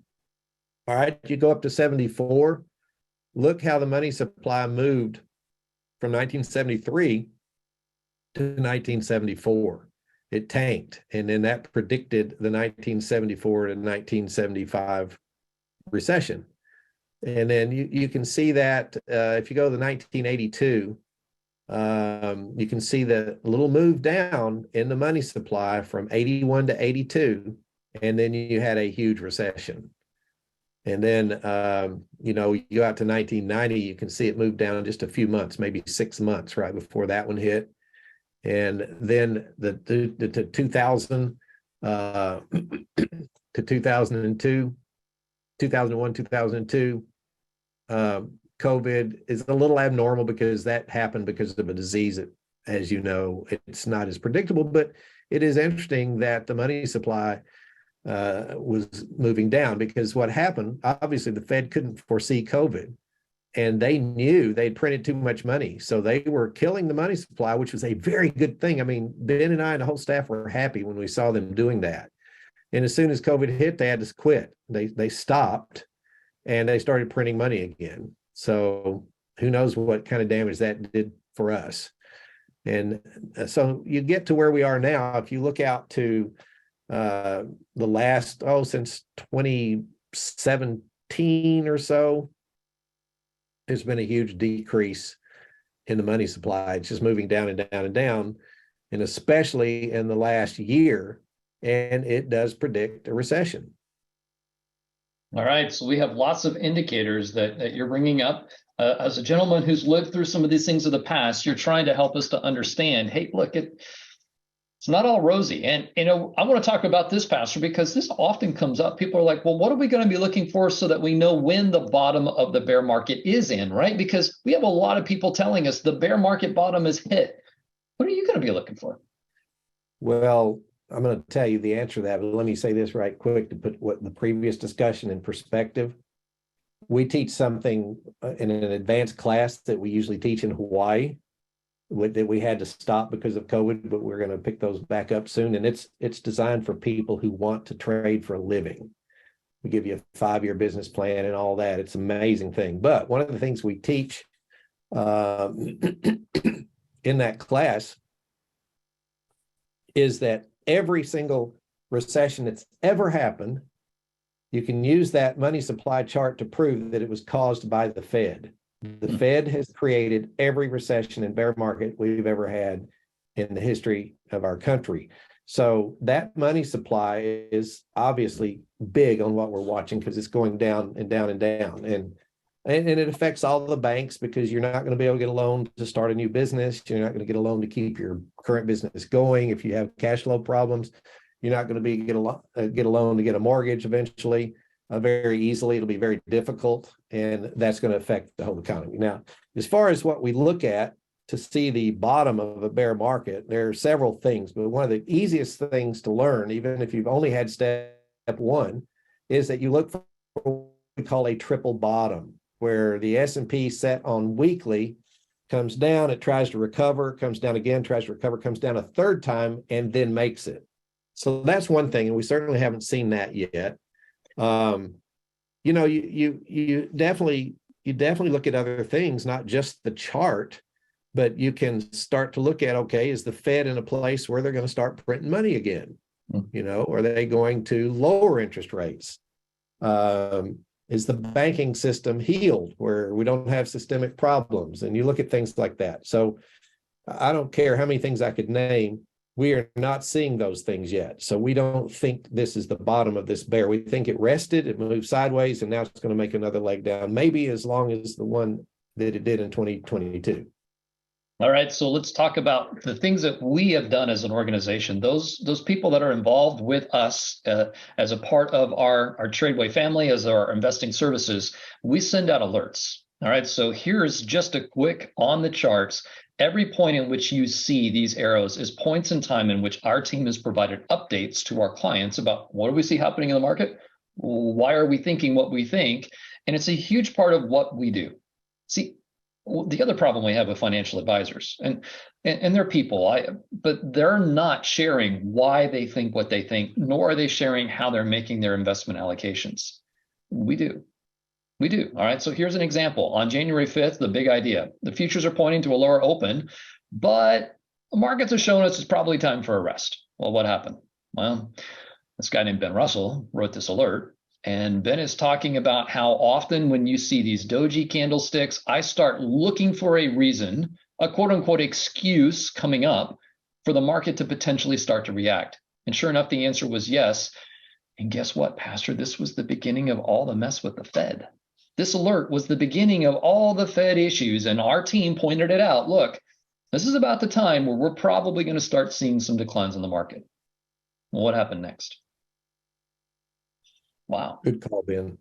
All right, you go up to 74. Look how the money supply moved from 1973 to 1974. It tanked, and then that predicted the 1974 to 1975 recession. And then you can see that if you go to 1982, you can see the little move down in the money supply from 81 to 82, and then you had a huge recession. And then, you go out to 1990, you can see it move down just a few months, maybe 6 months right before that one hit. And then the 2000 to 2002, 2001, 2002, COVID is a little abnormal because that happened because of a disease that, as you know, it's not as predictable, but it is interesting that the money supply was moving down, because what happened, obviously the Fed couldn't foresee COVID, and they knew they'd printed too much money. So they were killing the money supply, which was a very good thing. I mean, Ben and I and the whole staff were happy when we saw them doing that. And as soon as COVID hit, they had to quit. They stopped, and they started printing money again. So who knows what kind of damage that did for us. And so you get to where we are now. If you look out to the last, since 2017 or so, there's been a huge decrease in the money supply. It's just moving down and down and down, and especially in the last year, and it does predict a recession.
All right, so we have lots of indicators that you're bringing up. As a gentleman who's lived through some of these things of the past, you're trying to help us to understand, hey, look, it's not all rosy. And, I want to talk about this, Pastor, because this often comes up. People are like, well, what are we going to be looking for so that we know when the bottom of the bear market is in, right? Because we have a lot of people telling us the bear market bottom is hit. What are you going to be looking for?
Well, I'm going to tell you the answer to that, but let me say this right quick to put what the previous discussion in perspective. We teach something in an advanced class that we usually teach in Hawaii, that we had to stop because of COVID, but we're going to pick those back up soon. And it's designed for people who want to trade for a living. We give you a 5-year business plan and all that. It's an amazing thing. But one of the things we teach in that class is that every single recession that's ever happened, you can use that money supply chart to prove that it was caused by the Fed. The Fed has created every recession and bear market we've ever had in the history of our country. So that money supply is obviously big on what we're watching because it's going down and down and down. And it affects all the banks because you're not going to be able to get a loan to start a new business. You're not going to get a loan to keep your current business going. If you have cash flow problems, you're not going to get a loan to get a mortgage eventually very easily. It'll be very difficult, and that's going to affect the whole economy. Now, as far as what we look at to see the bottom of a bear market, there are several things, but one of the easiest things to learn, even if you've only had step one, is that you look for what we call a triple bottom, where the S&P set on weekly comes down, it tries to recover, comes down again, tries to recover, comes down a third time, and then makes it. So that's one thing, and we certainly haven't seen that yet. You know, you definitely look at other things, not just the chart, but you can start to look at, okay, is the Fed in a place where they're going to start printing money again? You know, are they going to lower interest rates? Is the banking system healed where we don't have systemic problems? And you look at things like that. So I don't care how many things I could name. We are not seeing those things yet. So we don't think this is the bottom of this bear. We think it rested, it moved sideways, and now it's going to make another leg down, maybe as long as the one that it did in 2022.
All right, so let's talk about the things that we have done as an organization. Those people that are involved with us as a part of our TRADEway family, as our investing services, we send out alerts. All right, so here's just a quick on the charts. Every point in which you see these arrows is points in time in which our team has provided updates to our clients about what do we see happening in the market? Why are we thinking what we think? And it's a huge part of what we do. See, the other problem we have with financial advisors, and they're people, but they're not sharing why they think what they think, nor are they sharing how they're making their investment allocations. We do. We do. All right. So here's an example. On January 5th, the big idea. The futures are pointing to a lower open, but the markets are showing us it's probably time for a rest. Well, what happened? Well, this guy named Ben Russell wrote this alert. And Ben is talking about how often when you see these doji candlesticks, I start looking for a reason, a quote unquote excuse coming up for the market to potentially start to react. And sure enough, the answer was yes. And guess what, Pastor? This was the beginning of all the mess with the Fed. This alert was the beginning of all the Fed issues, and our team pointed it out. Look, this is about the time where we're probably going to start seeing some declines in the market. Well, what happened next? Wow.
Good call, Ben.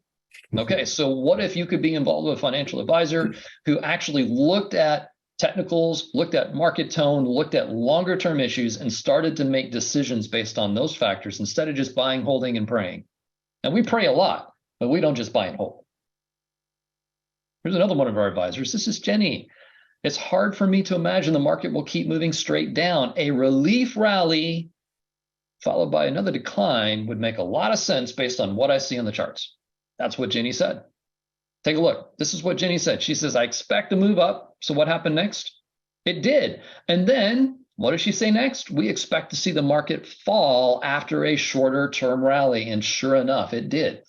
Okay, so what if you could be involved with a financial advisor who actually looked at technicals, looked at market tone, looked at longer term issues, and started to make decisions based on those factors instead of just buying, holding, and praying? And we pray a lot, but we don't just buy and hold. Here's another one of our advisors. This is Jenny. It's hard for me to imagine the market will keep moving straight down. A relief rally followed by another decline would make a lot of sense based on what I see on the charts. That's what Jenny said. Take a look. This is what Jenny said. She says, I expect to move up. So what happened next? It did. And then what does she say next? We expect to see the market fall after a shorter term rally. And sure enough, it did.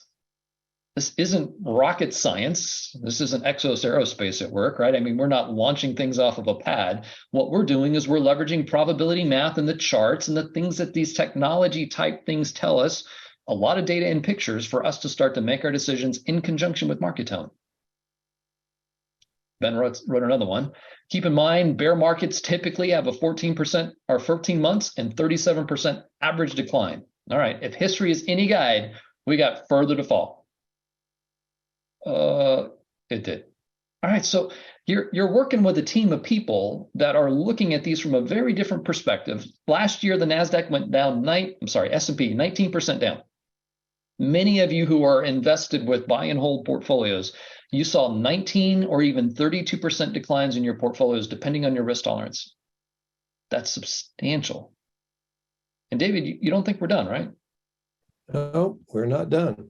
This isn't rocket science. This isn't Exos Aerospace at work, right? I mean, we're not launching things off of a pad. What we're doing is we're leveraging probability math and the charts and the things that these technology type things tell us, a lot of data and pictures for us to start to make our decisions in conjunction with market tone. Ben wrote another one. Keep in mind, bear markets typically have a 14% or 14 months and 37% average decline. All right, if history is any guide, we got further to fall. It did. All right, so you're working with a team of people that are looking at these from a very different perspective. Last year, the NASDAQ went down, S&P, 19% down. Many of you who are invested with buy and hold portfolios, you saw 19 or even 32% declines in your portfolios, depending on your risk tolerance. That's substantial. And David, you don't think we're done, right?
No, we're not done.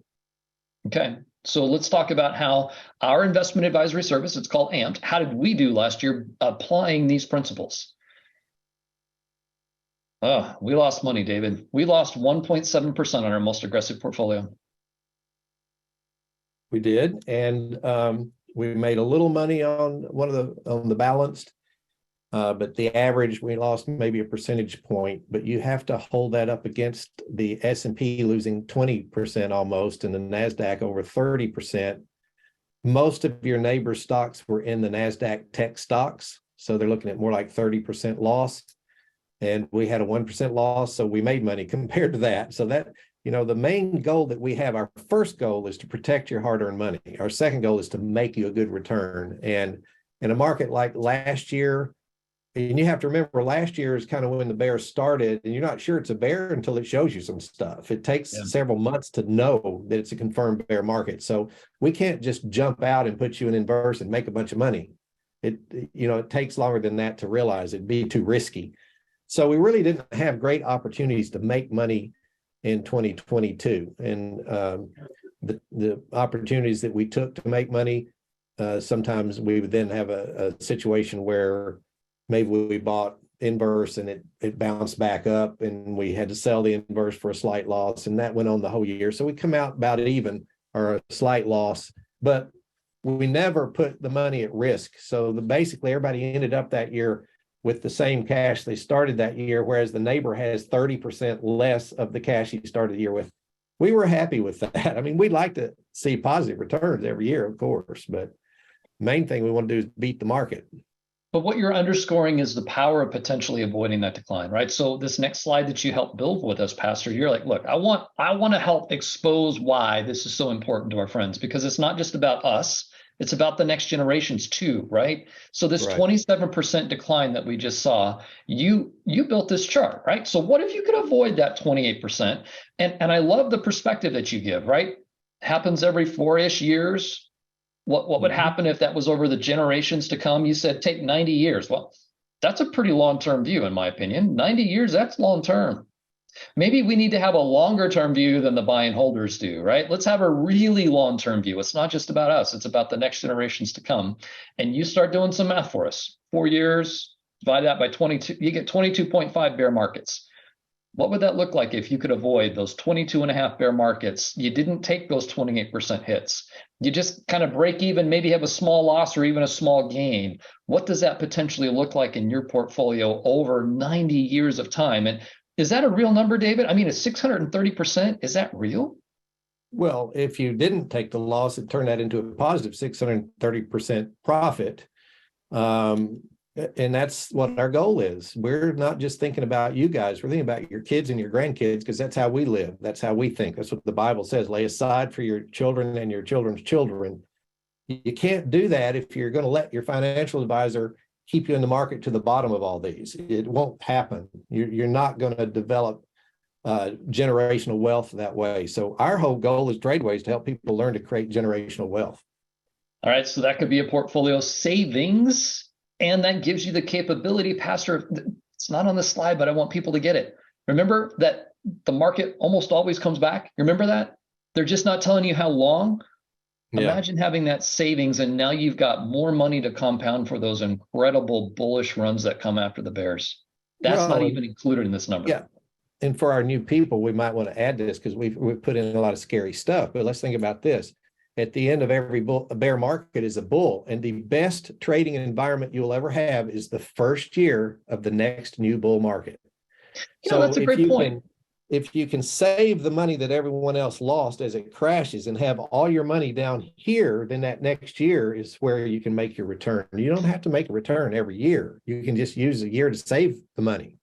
Okay. So let's talk about how our investment advisory service, it's called AMPed. How did we do last year applying these principles? Oh, we lost money, David. We lost 1.7% on our most aggressive portfolio.
We did, and we made a little money on on the balanced, but the average we lost maybe a percentage point. But you have to hold that up against the S&P losing 20% almost, and the NASDAQ over 30%. Most of your neighbors' stocks were in the NASDAQ tech stocks, so they're looking at more like 30% loss. And we had a 1% loss, so we made money compared to that. So that, the main goal that we have, our first goal is to protect your hard-earned money. Our second goal is to make you a good return. And in a market like last year, and you have to remember last year is kind of when the bear started, and you're not sure it's a bear until it shows you some stuff. It takes several months to know that it's a confirmed bear market. So we can't just jump out and put you in inverse and make a bunch of money. It takes longer than that to realize it'd be too risky. So we really didn't have great opportunities to make money in 2022. And the opportunities that we took to make money, sometimes we would then have a situation where maybe we bought inverse and it bounced back up and we had to sell the inverse for a slight loss, and that went on the whole year. So we come out about even or a slight loss, but we never put the money at risk. So basically everybody ended up that year with the same cash they started that year, whereas the neighbor has 30% less of the cash he started the year with. We were happy with that. I mean, we'd like to see positive returns every year, of course, but main thing we want to do is beat the market.
But what you're underscoring is the power of potentially avoiding that decline, right? So this next slide that you helped build with us, Pastor, you're like, look, I want to help expose why this is so important to our friends, because it's not just about us. It's about the next generations too, right? So this 27% decline that we just saw, you built this chart, right? So what if you could avoid that 28%? And I love the perspective that you give, right? Happens every 4-ish years. What would happen if that was over the generations to come? You said take 90 years. Well, that's a pretty long-term view, in my opinion. 90 years, that's long-term. Maybe we need to have a longer-term view than the buy and holders do, right? Let's have a really long-term view. It's not just about us. It's about the next generations to come. And you start doing some math for us. 4 years, divide that by 22, you get 22.5 bear markets. What would that look like if you could avoid those 22.5 bear markets? You didn't take those 28% hits. You just kind of break even, maybe have a small loss or even a small gain. What does that potentially look like in your portfolio over 90 years of time? And is that a real number, David? I mean, is 630%, is that real?
Well, if you didn't take the loss, it turned that into a positive 630% profit. And that's what our goal is. We're not just thinking about you guys. We're thinking about your kids and your grandkids, because that's how we live. That's how we think. That's what the Bible says. Lay aside for your children and your children's children. You can't do that if you're going to let your financial advisor keep you in the market to the bottom of all these. It won't happen. You're not going to develop generational wealth that way. So our whole goal is TRADEway is to help people learn to create generational wealth.
All right, so that could be a portfolio savings, and that gives you the capability, Pastor. It's not on the slide, but I want people to get it. Remember that the market almost always comes back. Remember that? They're just not telling you how long. Yeah. Imagine having that savings, and now you've got more money to compound for those incredible bullish runs that come after the bears. That's not even included in this number.
Yeah. And for our new people, we might want to add this because we've put in a lot of scary stuff. But let's think about this. At the end of every bear market is a bull. And the best trading environment you'll ever have is the first year of the next new bull market.
So that's a great point.
If you can save the money that everyone else lost as it crashes and have all your money down here, then that next year is where you can make your return. You don't have to make a return every year. You can just use a year to save the money.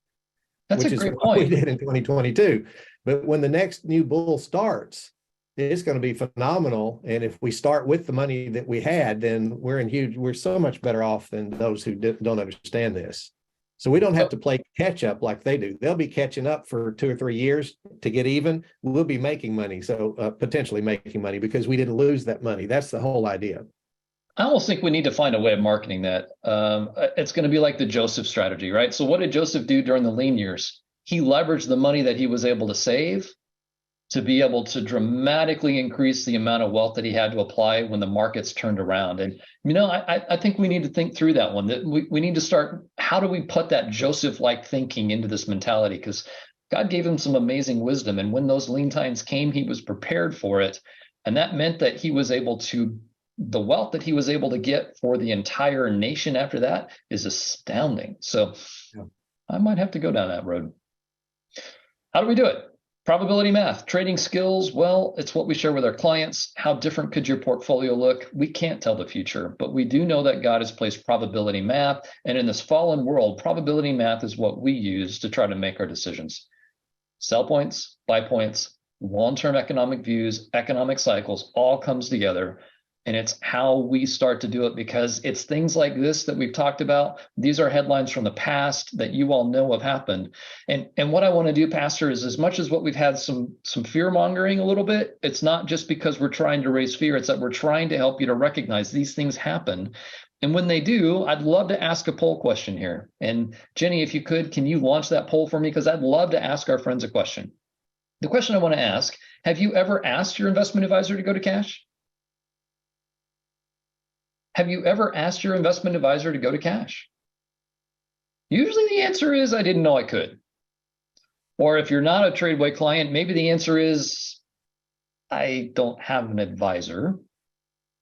That's a great point.
We did in 2022. But when the next new bull starts, it's going to be phenomenal. And if we start with the money that we had, then we're so much better off than those who don't understand this. So we don't have to play catch up like they do. They'll be catching up for 2 or 3 years to get even. We'll be making money. So potentially making money because we didn't lose that money. That's the whole idea.
I almost think we need to find a way of marketing that. It's going to be like the Joseph strategy, right? So what did Joseph do during the lean years? He leveraged the money that he was able to save to be able to dramatically increase the amount of wealth that he had to apply when the markets turned around. And, I think we need to think through that one, that we need to start, how do we put that Joseph-like thinking into this mentality? Because God gave him some amazing wisdom. And when those lean times came, he was prepared for it. And that meant that he was able to, the wealth that he was able to get for the entire nation after that is astounding. So yeah. I might have to go down that road. How do we do it? Probability math, trading skills. Well, it's what we share with our clients. How different could your portfolio look? We can't tell the future, but we do know that God has placed probability math. And in this fallen world, probability math is what we use to try to make our decisions. Sell points, buy points, long-term economic views, economic cycles, all comes together. And it's how we start to do it, because it's things like this that we've talked about. These are headlines from the past that you all know have happened. And what I want to do, Pastor, is as much as what we've had some fear mongering a little bit, it's not just because we're trying to raise fear. It's that we're trying to help you to recognize these things happen. And when they do, I'd love to ask a poll question here. And Jenny, if you could, can you launch that poll for me? Because I'd love to ask our friends a question. The question I want to ask, have you ever asked your investment advisor to go to cash? Have you ever asked your investment advisor to go to cash? Usually the answer is, I didn't know I could. Or if you're not a TRADEway client, maybe the answer is, I don't have an advisor.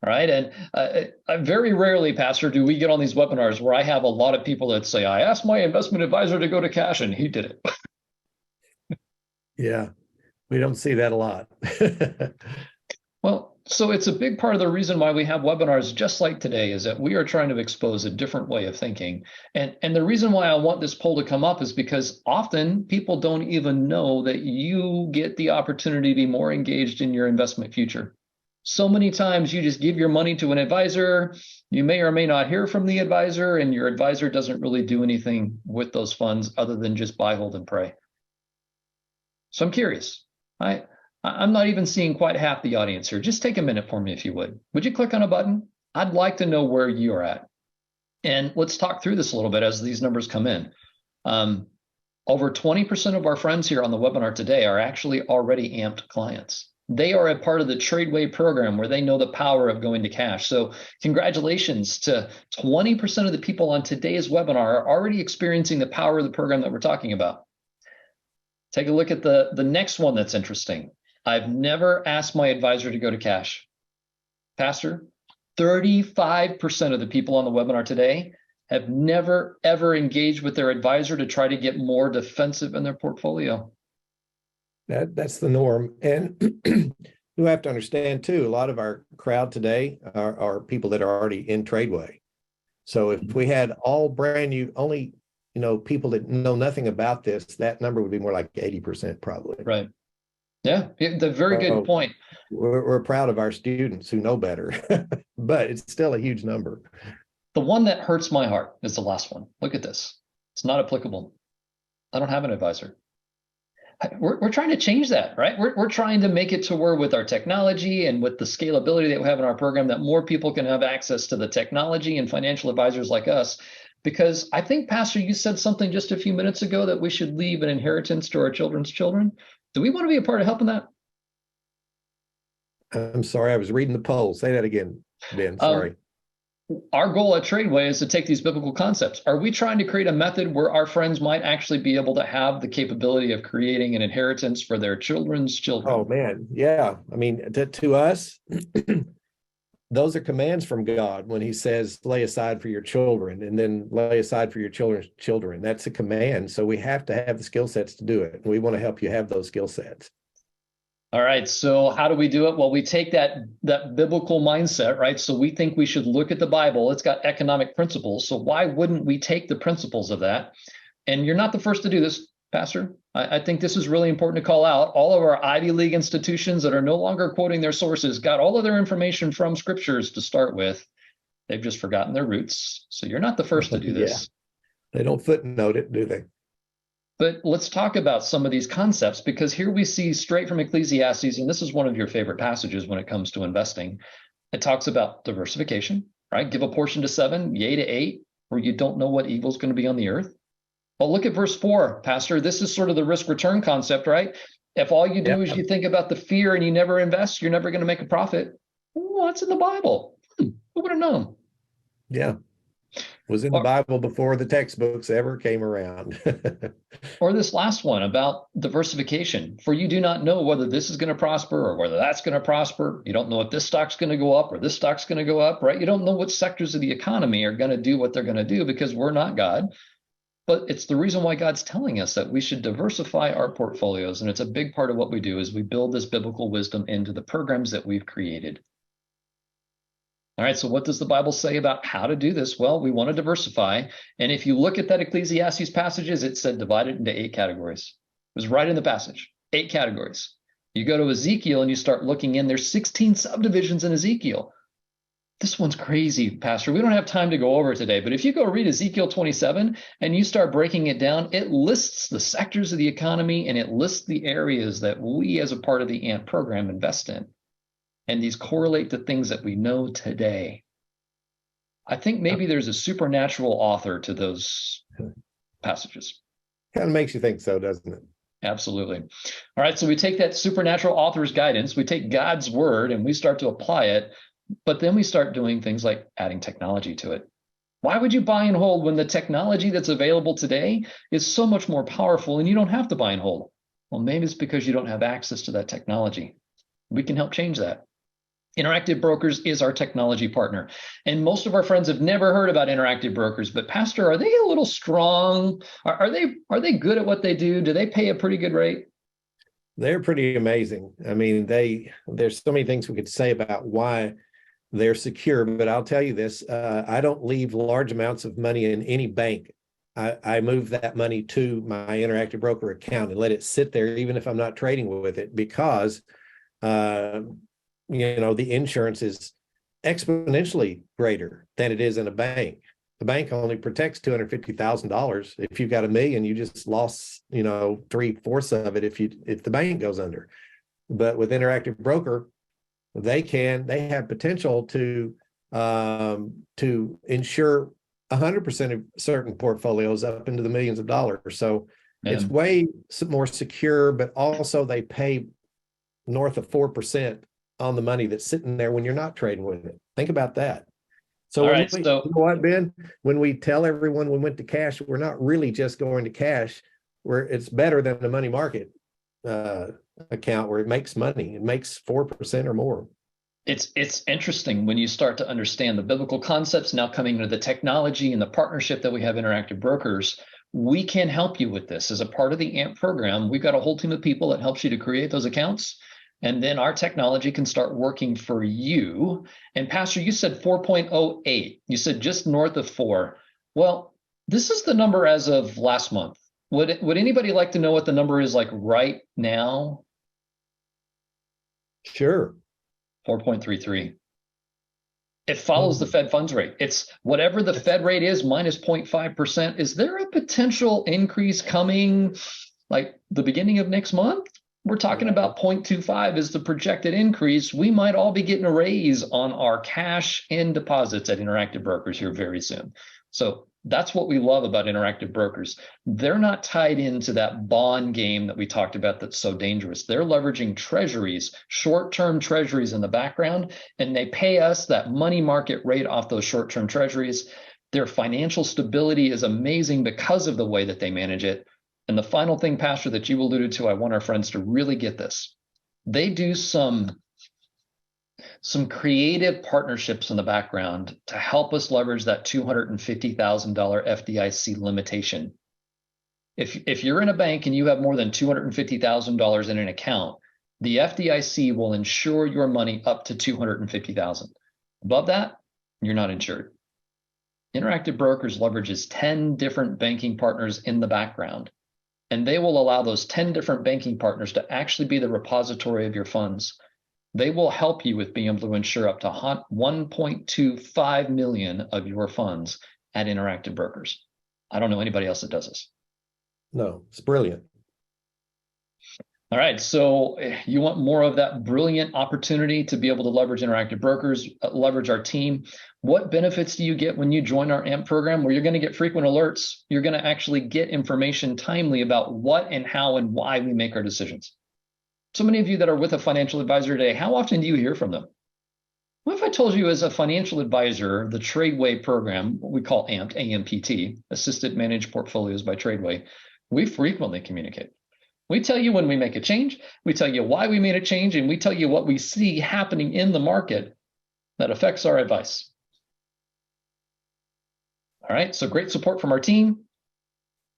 All right. And very rarely, Pastor, do we get on these webinars where I have a lot of people that say, I asked my investment advisor to go to cash and he did it.
Yeah, we don't see that a lot.
Well, so it's a big part of the reason why we have webinars just like today, is that we are trying to expose a different way of thinking. And the reason why I want this poll to come up is because often people don't even know that you get the opportunity to be more engaged in your investment future. So many times you just give your money to an advisor, you may or may not hear from the advisor, and your advisor doesn't really do anything with those funds other than just buy, hold, and pray. So I'm curious. I'm not even seeing quite half the audience here. Just take a minute for me, if you would. Would you click on a button? I'd like to know where you're at. And let's talk through this a little bit as these numbers come in. Over 20% of our friends here on the webinar today are actually already amped clients. They are a part of the TRADEway program where they know the power of going to cash. So congratulations to 20% of the people on today's webinar are already experiencing the power of the program that we're talking about. Take a look at the next one that's interesting. I've never asked my advisor to go to cash. Pastor, 35% of the people on the webinar today have never, ever engaged with their advisor to try to get more defensive in their portfolio.
That's the norm. And you have to understand, too, a lot of our crowd today are people that are already in TRADEway. So if we had all brand new, only people that know nothing about this, that number would be more like 80% probably.
Right. Yeah, the very good point.
We're proud of our students who know better, but it's still a huge number.
The one that hurts my heart is the last one. Look at this. It's not applicable. I don't have an advisor. We're trying to change that, right? We're trying to make it to where with our technology and with the scalability that we have in our program, that more people can have access to the technology and financial advisors like us. Because I think, Pastor, you said something just a few minutes ago that we should leave an inheritance to our children's children. Do we want to be a part of helping that?
I'm sorry, I was reading the poll. Say that again, Ben. Sorry.
Our goal at TRADEway is to take these biblical concepts. Are we trying to create a method where our friends might actually be able to have the capability of creating an inheritance for their children's children?
Oh, man. Yeah. I mean, to us, those are commands from God when he says, lay aside for your children, and then lay aside for your children's children. That's a command. So we have to have the skill sets to do it. And we want to help you have those skill sets.
All right. So how do we do it? Well, we take that biblical mindset, right? So we think we should look at the Bible. It's got economic principles. So why wouldn't we take the principles of that? And you're not the first to do this, Pastor. I think this is really important to call out. All of our Ivy League institutions that are no longer quoting their sources got all of their information from scriptures to start with. They've just forgotten their roots. So you're not the first to do this.
Yeah. They don't footnote it, do they?
But let's talk about some of these concepts, because here we see straight from Ecclesiastes, and this is one of your favorite passages when it comes to investing. It talks about diversification. right? Give a portion to 7, yea to 8, where you don't know what evil is going to be on the earth. But look at verse 4, Pastor. This is sort of the risk return concept, right? If all you do is you think about the fear and you never invest, you're never going to make a profit. Well, that's in the Bible. Who would have known?
Yeah. Was in the Bible before the textbooks ever came around.
Or this last one about diversification. For you do not know whether this is going to prosper or whether that's going to prosper. You don't know if this stock's going to go up or this stock's going to go up, right? You don't know what sectors of the economy are going to do what they're going to do because we're not God. But it's the reason why God's telling us that we should diversify our portfolios. And it's a big part of what we do is we build this biblical wisdom into the programs that we've created. All right, so what does the Bible say about how to do this? Well, we want to diversify. And if you look at that Ecclesiastes passages, it said divide it into 8 categories. It was right in the passage, 8 categories. You go to Ezekiel and you start looking in, there's 16 subdivisions in Ezekiel. This one's crazy, Pastor. We don't have time to go over it today, but if you go read Ezekiel 27 and you start breaking it down, it lists the sectors of the economy and it lists the areas that we as a part of the ANT program invest in. And these correlate to things that we know today. I think maybe there's a supernatural author to those passages.
Kind of makes you think so, doesn't it?
Absolutely. All right, so we take that supernatural author's guidance, we take God's word and we start to apply it, but then we start doing things like adding technology to it. Why would you buy and hold when the technology that's available today is so much more powerful and you don't have to buy and hold? Well, maybe it's because you don't have access to that technology. We can help change that. Interactive Brokers is our technology partner. And most of our friends have never heard about Interactive Brokers, but Pastor, are they a little strong? Are they good at what they do? Do they pay a pretty good rate?
They're pretty amazing. I mean, there's so many things we could say about why they're secure, but I'll tell you this, I don't leave large amounts of money in any bank. I move that money to my Interactive Broker account and let it sit there, even if I'm not trading with it, because the insurance is exponentially greater than it is in a bank. The bank only protects $250,000. If you've got $1 million, you just lost, 3/4 of it if the bank goes under. But with Interactive Broker, they have potential to insure 100% of certain portfolios up into the millions of dollars. So it's way more secure, but also they pay north of 4% on the money that's sitting there when you're not trading with it. Think about that. So, you know what, Ben? When we tell everyone we went to cash, we're not really just going to cash. It's better than the money market account where it makes money. It makes 4% or more.
It's interesting when you start to understand the biblical concepts now coming into the technology and the partnership that we have Interactive Brokers. We can help you with this as a part of the AMP program. We've got a whole team of people that helps you to create those accounts. And then our technology can start working for you. And Pastor, you said 4.08. You said just north of 4. Well, this is the number as of last month. Would anybody like to know what the number is like right now?
Sure.
4.33. It follows the Fed funds rate. It's whatever the Fed rate is minus 0.5%. Is there a potential increase coming like the beginning of next month? We're talking about 0.25 is the projected increase. We might all be getting a raise on our cash and deposits at Interactive Brokers here very soon. So that's what we love about Interactive Brokers. They're not tied into that bond game that we talked about that's so dangerous. They're leveraging treasuries, short-term treasuries in the background, and they pay us that money market rate off those short-term treasuries. Their financial stability is amazing because of the way that they manage it. And the final thing, Pastor, that you alluded to, I want our friends to really get this. They do some creative partnerships in the background to help us leverage that $250,000 FDIC limitation. If you're in a bank and you have more than $250,000 in an account, the FDIC will insure your money up to $250,000. Above that, you're not insured. Interactive Brokers leverages 10 different banking partners in the background. And they will allow those 10 different banking partners to actually be the repository of your funds. They will help you with being able to insure up to 1.25 million of your funds at Interactive Brokers. I don't know anybody else that does this.
No, it's brilliant.
All right, so you want more of that brilliant opportunity to be able to leverage Interactive Brokers, leverage our team. What benefits do you get when you join our AMP program? Where you're going to get frequent alerts. You're going to actually get information timely about what and how and why we make our decisions. So many of you that are with a financial advisor today, how often do you hear from them? What if I told you as a financial advisor, the TRADEway program, what we call AMPT, AMPT, Assisted Managed Portfolios by TRADEway, we frequently communicate. We tell you when we make a change, we tell you why we made a change, and we tell you what we see happening in the market that affects our advice. All right, so great support from our team.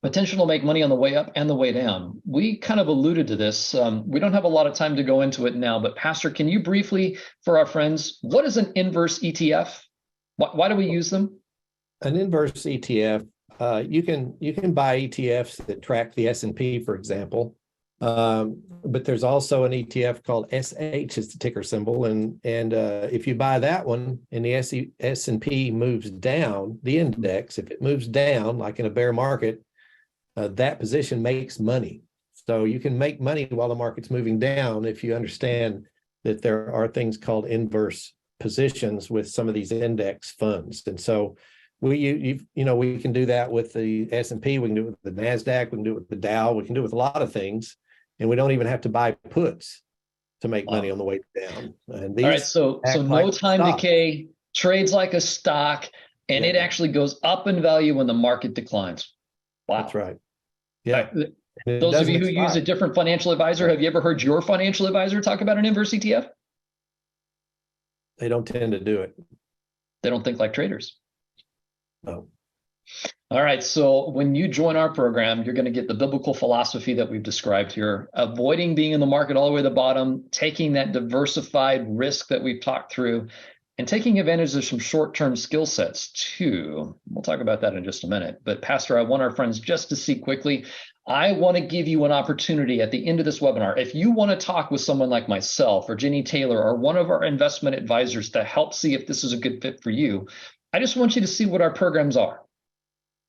Potential to make money on the way up and the way down. We kind of alluded to this. We don't have a lot of time to go into it now, but Pastor, can you briefly, for our friends, what is an inverse ETF? Why do we use them?
An inverse ETF, you can buy ETFs that track the S&P, for example. But there's also an ETF called SH is the ticker symbol. And if you buy that one and the S&P moves down, the index, if it moves down, like in a bear market, that position makes money. So you can make money while the market's moving down if you understand that there are things called inverse positions with some of these index funds. And so we can do that with the S&P, we can do it with the NASDAQ, we can do it with the Dow, we can do it with a lot of things. And we don't even have to buy puts to make money on the way down. And these
all right, so no time decay, trades like a stock, and it actually goes up in value when the market declines. Wow.
That's right. Yeah.
Right. Those of you who use a different financial advisor, have you ever heard your financial advisor talk about an inverse ETF?
They don't tend to do it.
They don't think like traders.
No.
All right, so when you join our program, you're going to get the biblical philosophy that we've described here, avoiding being in the market all the way to the bottom, taking that diversified risk that we've talked through, and taking advantage of some short-term skill sets too. We'll talk about that in just a minute. But Pastor, I want our friends just to see quickly, I want to give you an opportunity at the end of this webinar. If you want to talk with someone like myself or Jenny Taylor or one of our investment advisors to help see if this is a good fit for you, I just want you to see what our programs are.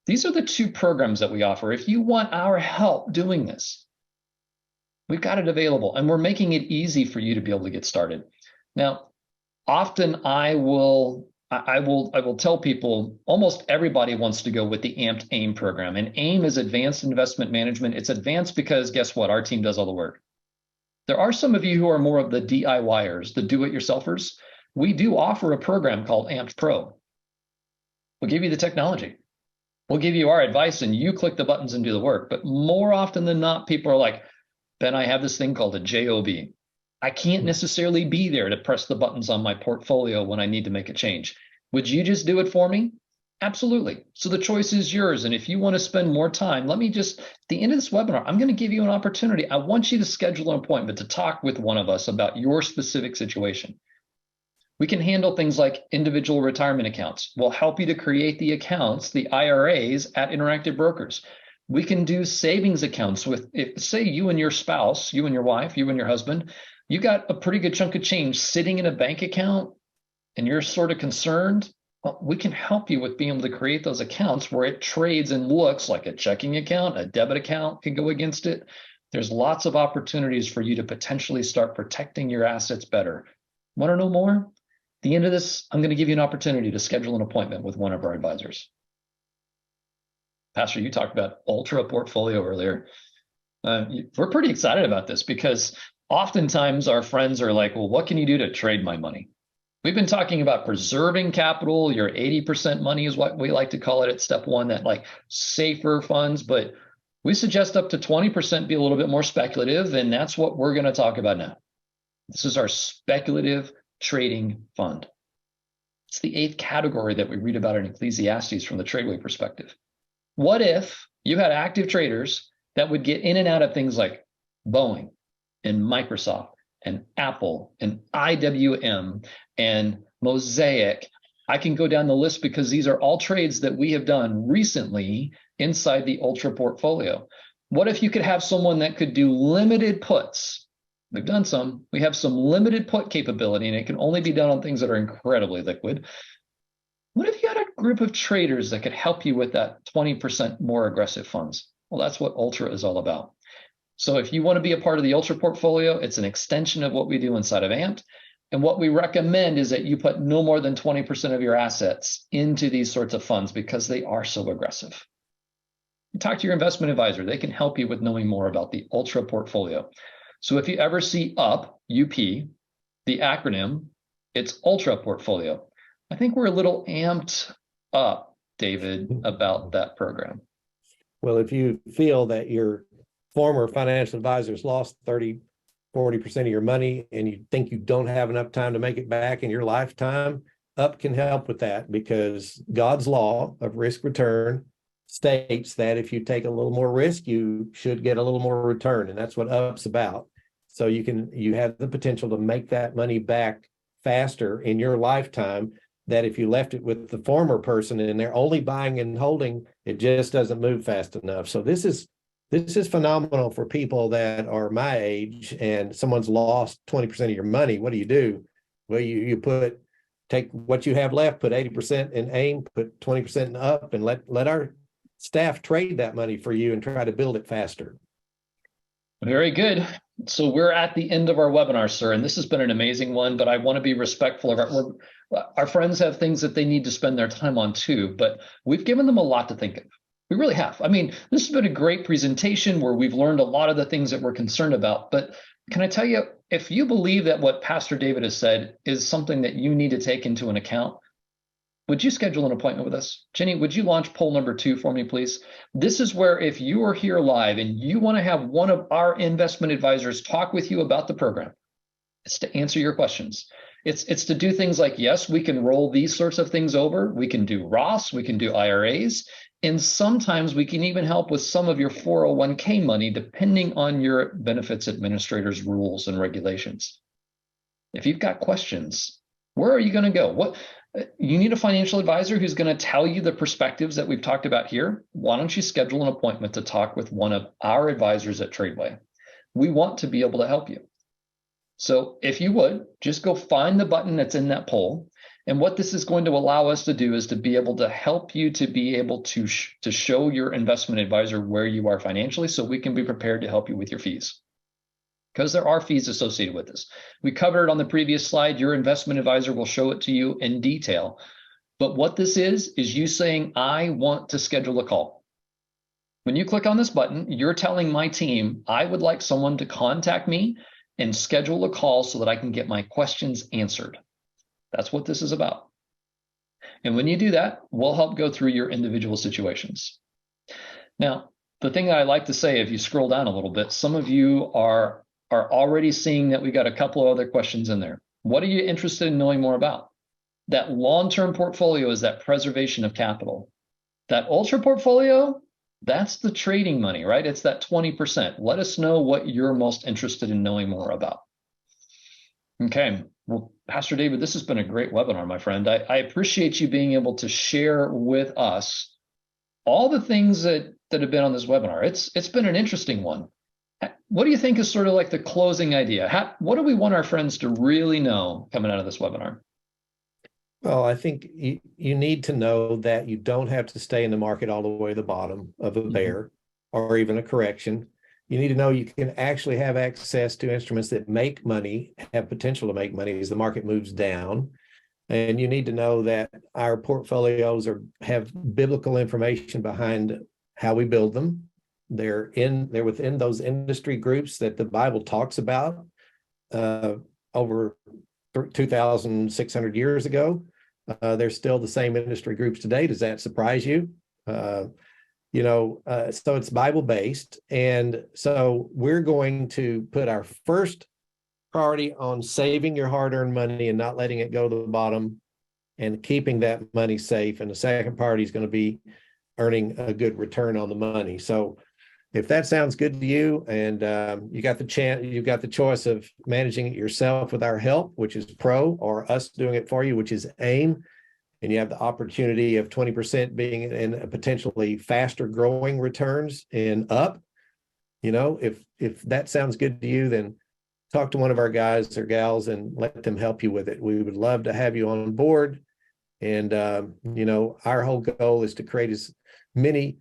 These are the two programs that we offer. If you want our help doing this, we've got it available, and we're making it easy for you to be able to get started. Now, often I will tell people almost everybody wants to go with the AMPT AIM program, and AIM is Advanced Investment Management. It's advanced because guess what? Our team does all the work. There are some of you who are more of the DIYers, the do-it-yourselfers. We do offer a program called AMPT Pro. We'll give you the technology. We'll give you our advice and you click the buttons and do the work. But more often than not, people are like, Ben, I have this thing called a JOB. I can't necessarily be there to press the buttons on my portfolio when I need to make a change. Would you just do it for me? Absolutely. So the choice is yours. And if you want to spend more time, at the end of this webinar, I'm going to give you an opportunity. I want you to schedule an appointment to talk with one of us about your specific situation. We can handle things like individual retirement accounts. We'll help you to create the accounts, the IRAs at Interactive Brokers. We can do savings accounts with, say you and your spouse, you and your wife, you and your husband, you got a pretty good chunk of change sitting in a bank account and you're sort of concerned. Well, we can help you with being able to create those accounts where it trades and looks like a checking account, a debit account can go against it. There's lots of opportunities for you to potentially start protecting your assets better. Want to know more? At the end of this, I'm going to give you an opportunity to schedule an appointment with one of our advisors. Pastor, you talked about Ultra portfolio earlier. We're pretty excited about this because oftentimes our friends are like, well, what can you do to trade my money? We've been talking about preserving capital. Your 80% money is what we like to call it at step one, that like safer funds. But we suggest up to 20% be a little bit more speculative. And that's what we're going to talk about now. This is our speculative trading fund. It's the 8th category that we read about in Ecclesiastes from the TRADEway perspective. What if you had active traders that would get in and out of things like Boeing and Microsoft and Apple and IWM and Mosaic? I can go down the list because these are all trades that we have done recently inside the Ultra portfolio. What if you could have someone that could do limited puts? We've done some. We have some limited put capability, and it can only be done on things that are incredibly liquid. What if you had a group of traders that could help you with that 20% more aggressive funds? Well, that's what Ultra is all about. So if you want to be a part of the Ultra portfolio, it's an extension of what we do inside of AMP. And what we recommend is that you put no more than 20% of your assets into these sorts of funds because they are so aggressive. Talk to your investment advisor. They can help you with knowing more about the Ultra portfolio. So if you ever see UP, the acronym, it's Ultra portfolio. I think we're a little amped up, David, about that program.
Well, if you feel that your former financial advisors lost 30, 40% of your money and you think you don't have enough time to make it back in your lifetime, UP can help with that, because God's law of risk return states that if you take a little more risk, you should get a little more return. And that's what UP's about. So you have the potential to make that money back faster in your lifetime, that if you left it with the former person and they're only buying and holding, it just doesn't move fast enough. So this is phenomenal for people that are my age and someone's lost 20% of your money. What do? Well, you take what you have left, put 80% in AIM, put 20% in UP, and let our staff trade that money for you and try to build it faster.
Very good. So we're at the end of our webinar, sir, and this has been an amazing one, but I want to be respectful of our friends have things that they need to spend their time on too, but we've given them a lot to think of. We really have. I mean, this has been a great presentation where we've learned a lot of the things that we're concerned about, but can I tell you, if you believe that what Pastor David has said is something that you need to take into an account, would you schedule an appointment with us? Jenny, would you launch poll number 2 for me, please? This is where if you are here live and you want to have one of our investment advisors talk with you about the program, it's to answer your questions. It's to do things like, yes, we can roll these sorts of things over. We can do Roths, we can do IRAs, and sometimes we can even help with some of your 401k money, depending on your benefits administrator's rules and regulations. If you've got questions, where are you going to go? You need a financial advisor who's going to tell you the perspectives that we've talked about here. Why don't you schedule an appointment to talk with one of our advisors at TRADEway? We want to be able to help you. So if you would, just go find the button that's in that poll. And what this is going to allow us to do is to be able to help you to be able to show your investment advisor where you are financially, so we can be prepared to help you with your fees. Because there are fees associated with this. We covered it on the previous slide. Your investment advisor will show it to you in detail. But what this is you saying, I want to schedule a call. When you click on this button, you're telling my team, I would like someone to contact me and schedule a call so that I can get my questions answered. That's what this is about. And when you do that, we'll help go through your individual situations. Now, the thing that I like to say, if you scroll down a little bit, some of you are already seeing that we got a couple of other questions in there. What are you interested in knowing more about? That long-term portfolio is that preservation of capital. That ultra portfolio, that's the trading money, right? It's that 20%. Let us know what you're most interested in knowing more about. Okay, well, Pastor David, this has been a great webinar, my friend. I appreciate you being able to share with us all the things that have been on this webinar. It's been an interesting one. What do you think is sort of like the closing idea? What do we want our friends to really know coming out of this webinar?
Well, I think you need to know that you don't have to stay in the market all the way to the bottom of a bear or even a correction. You need to know you can actually have access to instruments that make money, have potential to make money as the market moves down. And you need to know that our portfolios have biblical information behind how we build them. They're within those industry groups that the Bible talks about over 2,600 years ago. They're still the same industry groups today. Does that surprise you? So it's Bible-based. And so we're going to put our first priority on saving your hard-earned money and not letting it go to the bottom and keeping that money safe. And the second priority is going to be earning a good return on the money. So if that sounds good to you, and you've got the choice of managing it yourself with our help, which is Pro, or us doing it for you, which is AIM, and you have the opportunity of 20% being in a potentially faster growing returns in UP. If that sounds good to you, then talk to one of our guys or gals and let them help you with it. We would love to have you on board. And, our whole goal is to create as many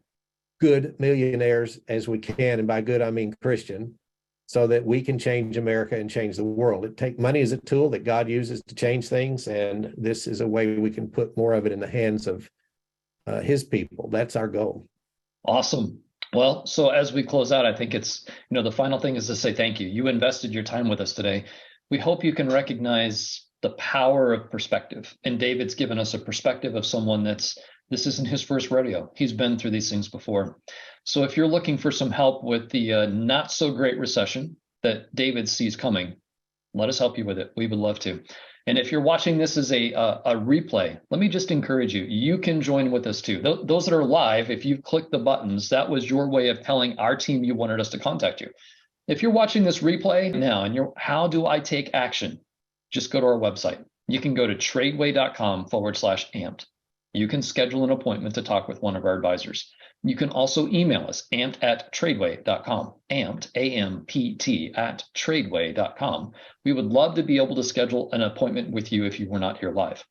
good millionaires as we can. And by good, I mean Christian, so that we can change America and change the world. Money is a tool that God uses to change things. And this is a way we can put more of it in the hands of his people. That's our goal.
Awesome. Well, so as we close out, I think it's, the final thing is to say thank you. You invested your time with us today. We hope you can recognize the power of perspective. And David's given us a perspective of someone this isn't his first rodeo. He's been through these things before. So if you're looking for some help with the not so great recession that David sees coming, let us help you with it. We would love to. And if you're watching this as a replay, let me just encourage you. You can join with us too. Those that are live, if you click the buttons, that was your way of telling our team you wanted us to contact you. If you're watching this replay now and how do I take action? Just go to our website. You can go to tradeway.com/amped. You can schedule an appointment to talk with one of our advisors. You can also email us, amped@tradeway.com, amped, A-M-P-T, @tradeway.com. We would love to be able to schedule an appointment with you if you were not here live.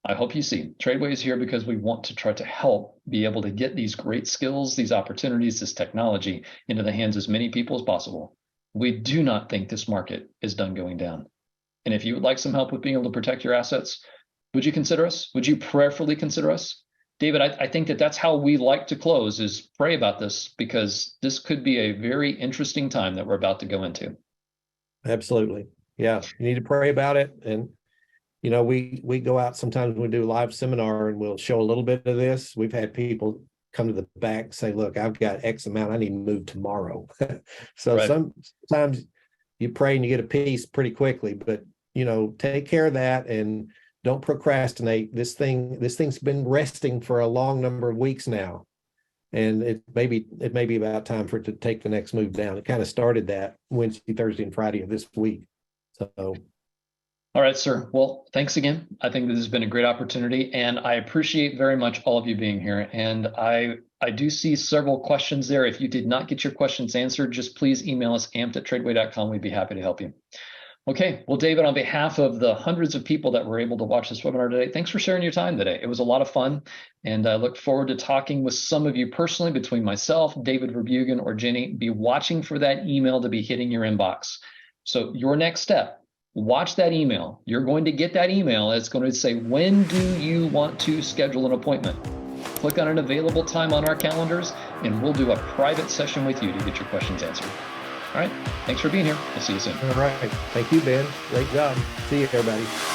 I hope you see TRADEway is here because we want to try to help be able to get these great skills, these opportunities, this technology into the hands of as many people as possible. We do not think this market is done going down. And if you would like some help with being able to protect your assets, would you consider us? Would you prayerfully consider us? David, I think that's how we like to close, is pray about this, because this could be a very interesting time that we're about to go into.
Absolutely. Yeah. You need to pray about it. And, we go out sometimes, we do a live seminar and we'll show a little bit of this. We've had people come to the back, say, look, I've got X amount, I need to move tomorrow. So
right.
Sometimes you pray and you get a peace pretty quickly, but, take care of that and don't procrastinate. This thing's been resting for a long number of weeks now. And it may be about time for it to take the next move down. It kind of started that Wednesday, Thursday, and Friday of this week. So,
all right, sir. Well, thanks again. I think this has been a great opportunity, and I appreciate very much all of you being here. And I do see several questions there. If you did not get your questions answered, just please email us, amped@tradeway.com. We'd be happy to help you. Okay. Well, David, on behalf of the hundreds of people that were able to watch this webinar today, thanks for sharing your time today. It was a lot of fun, and I look forward to talking with some of you personally between myself, David Verbugen, or Jenny. Be watching for that email to be hitting your inbox. So your next step, watch that email. You're going to get that email. It's going to say, when do you want to schedule an appointment? Click on an available time on our calendars, and we'll do a private session with you to get your questions answered. All right. Thanks for being here. We'll see you soon.
All right. Thank you, Ben. Great job. See you, everybody.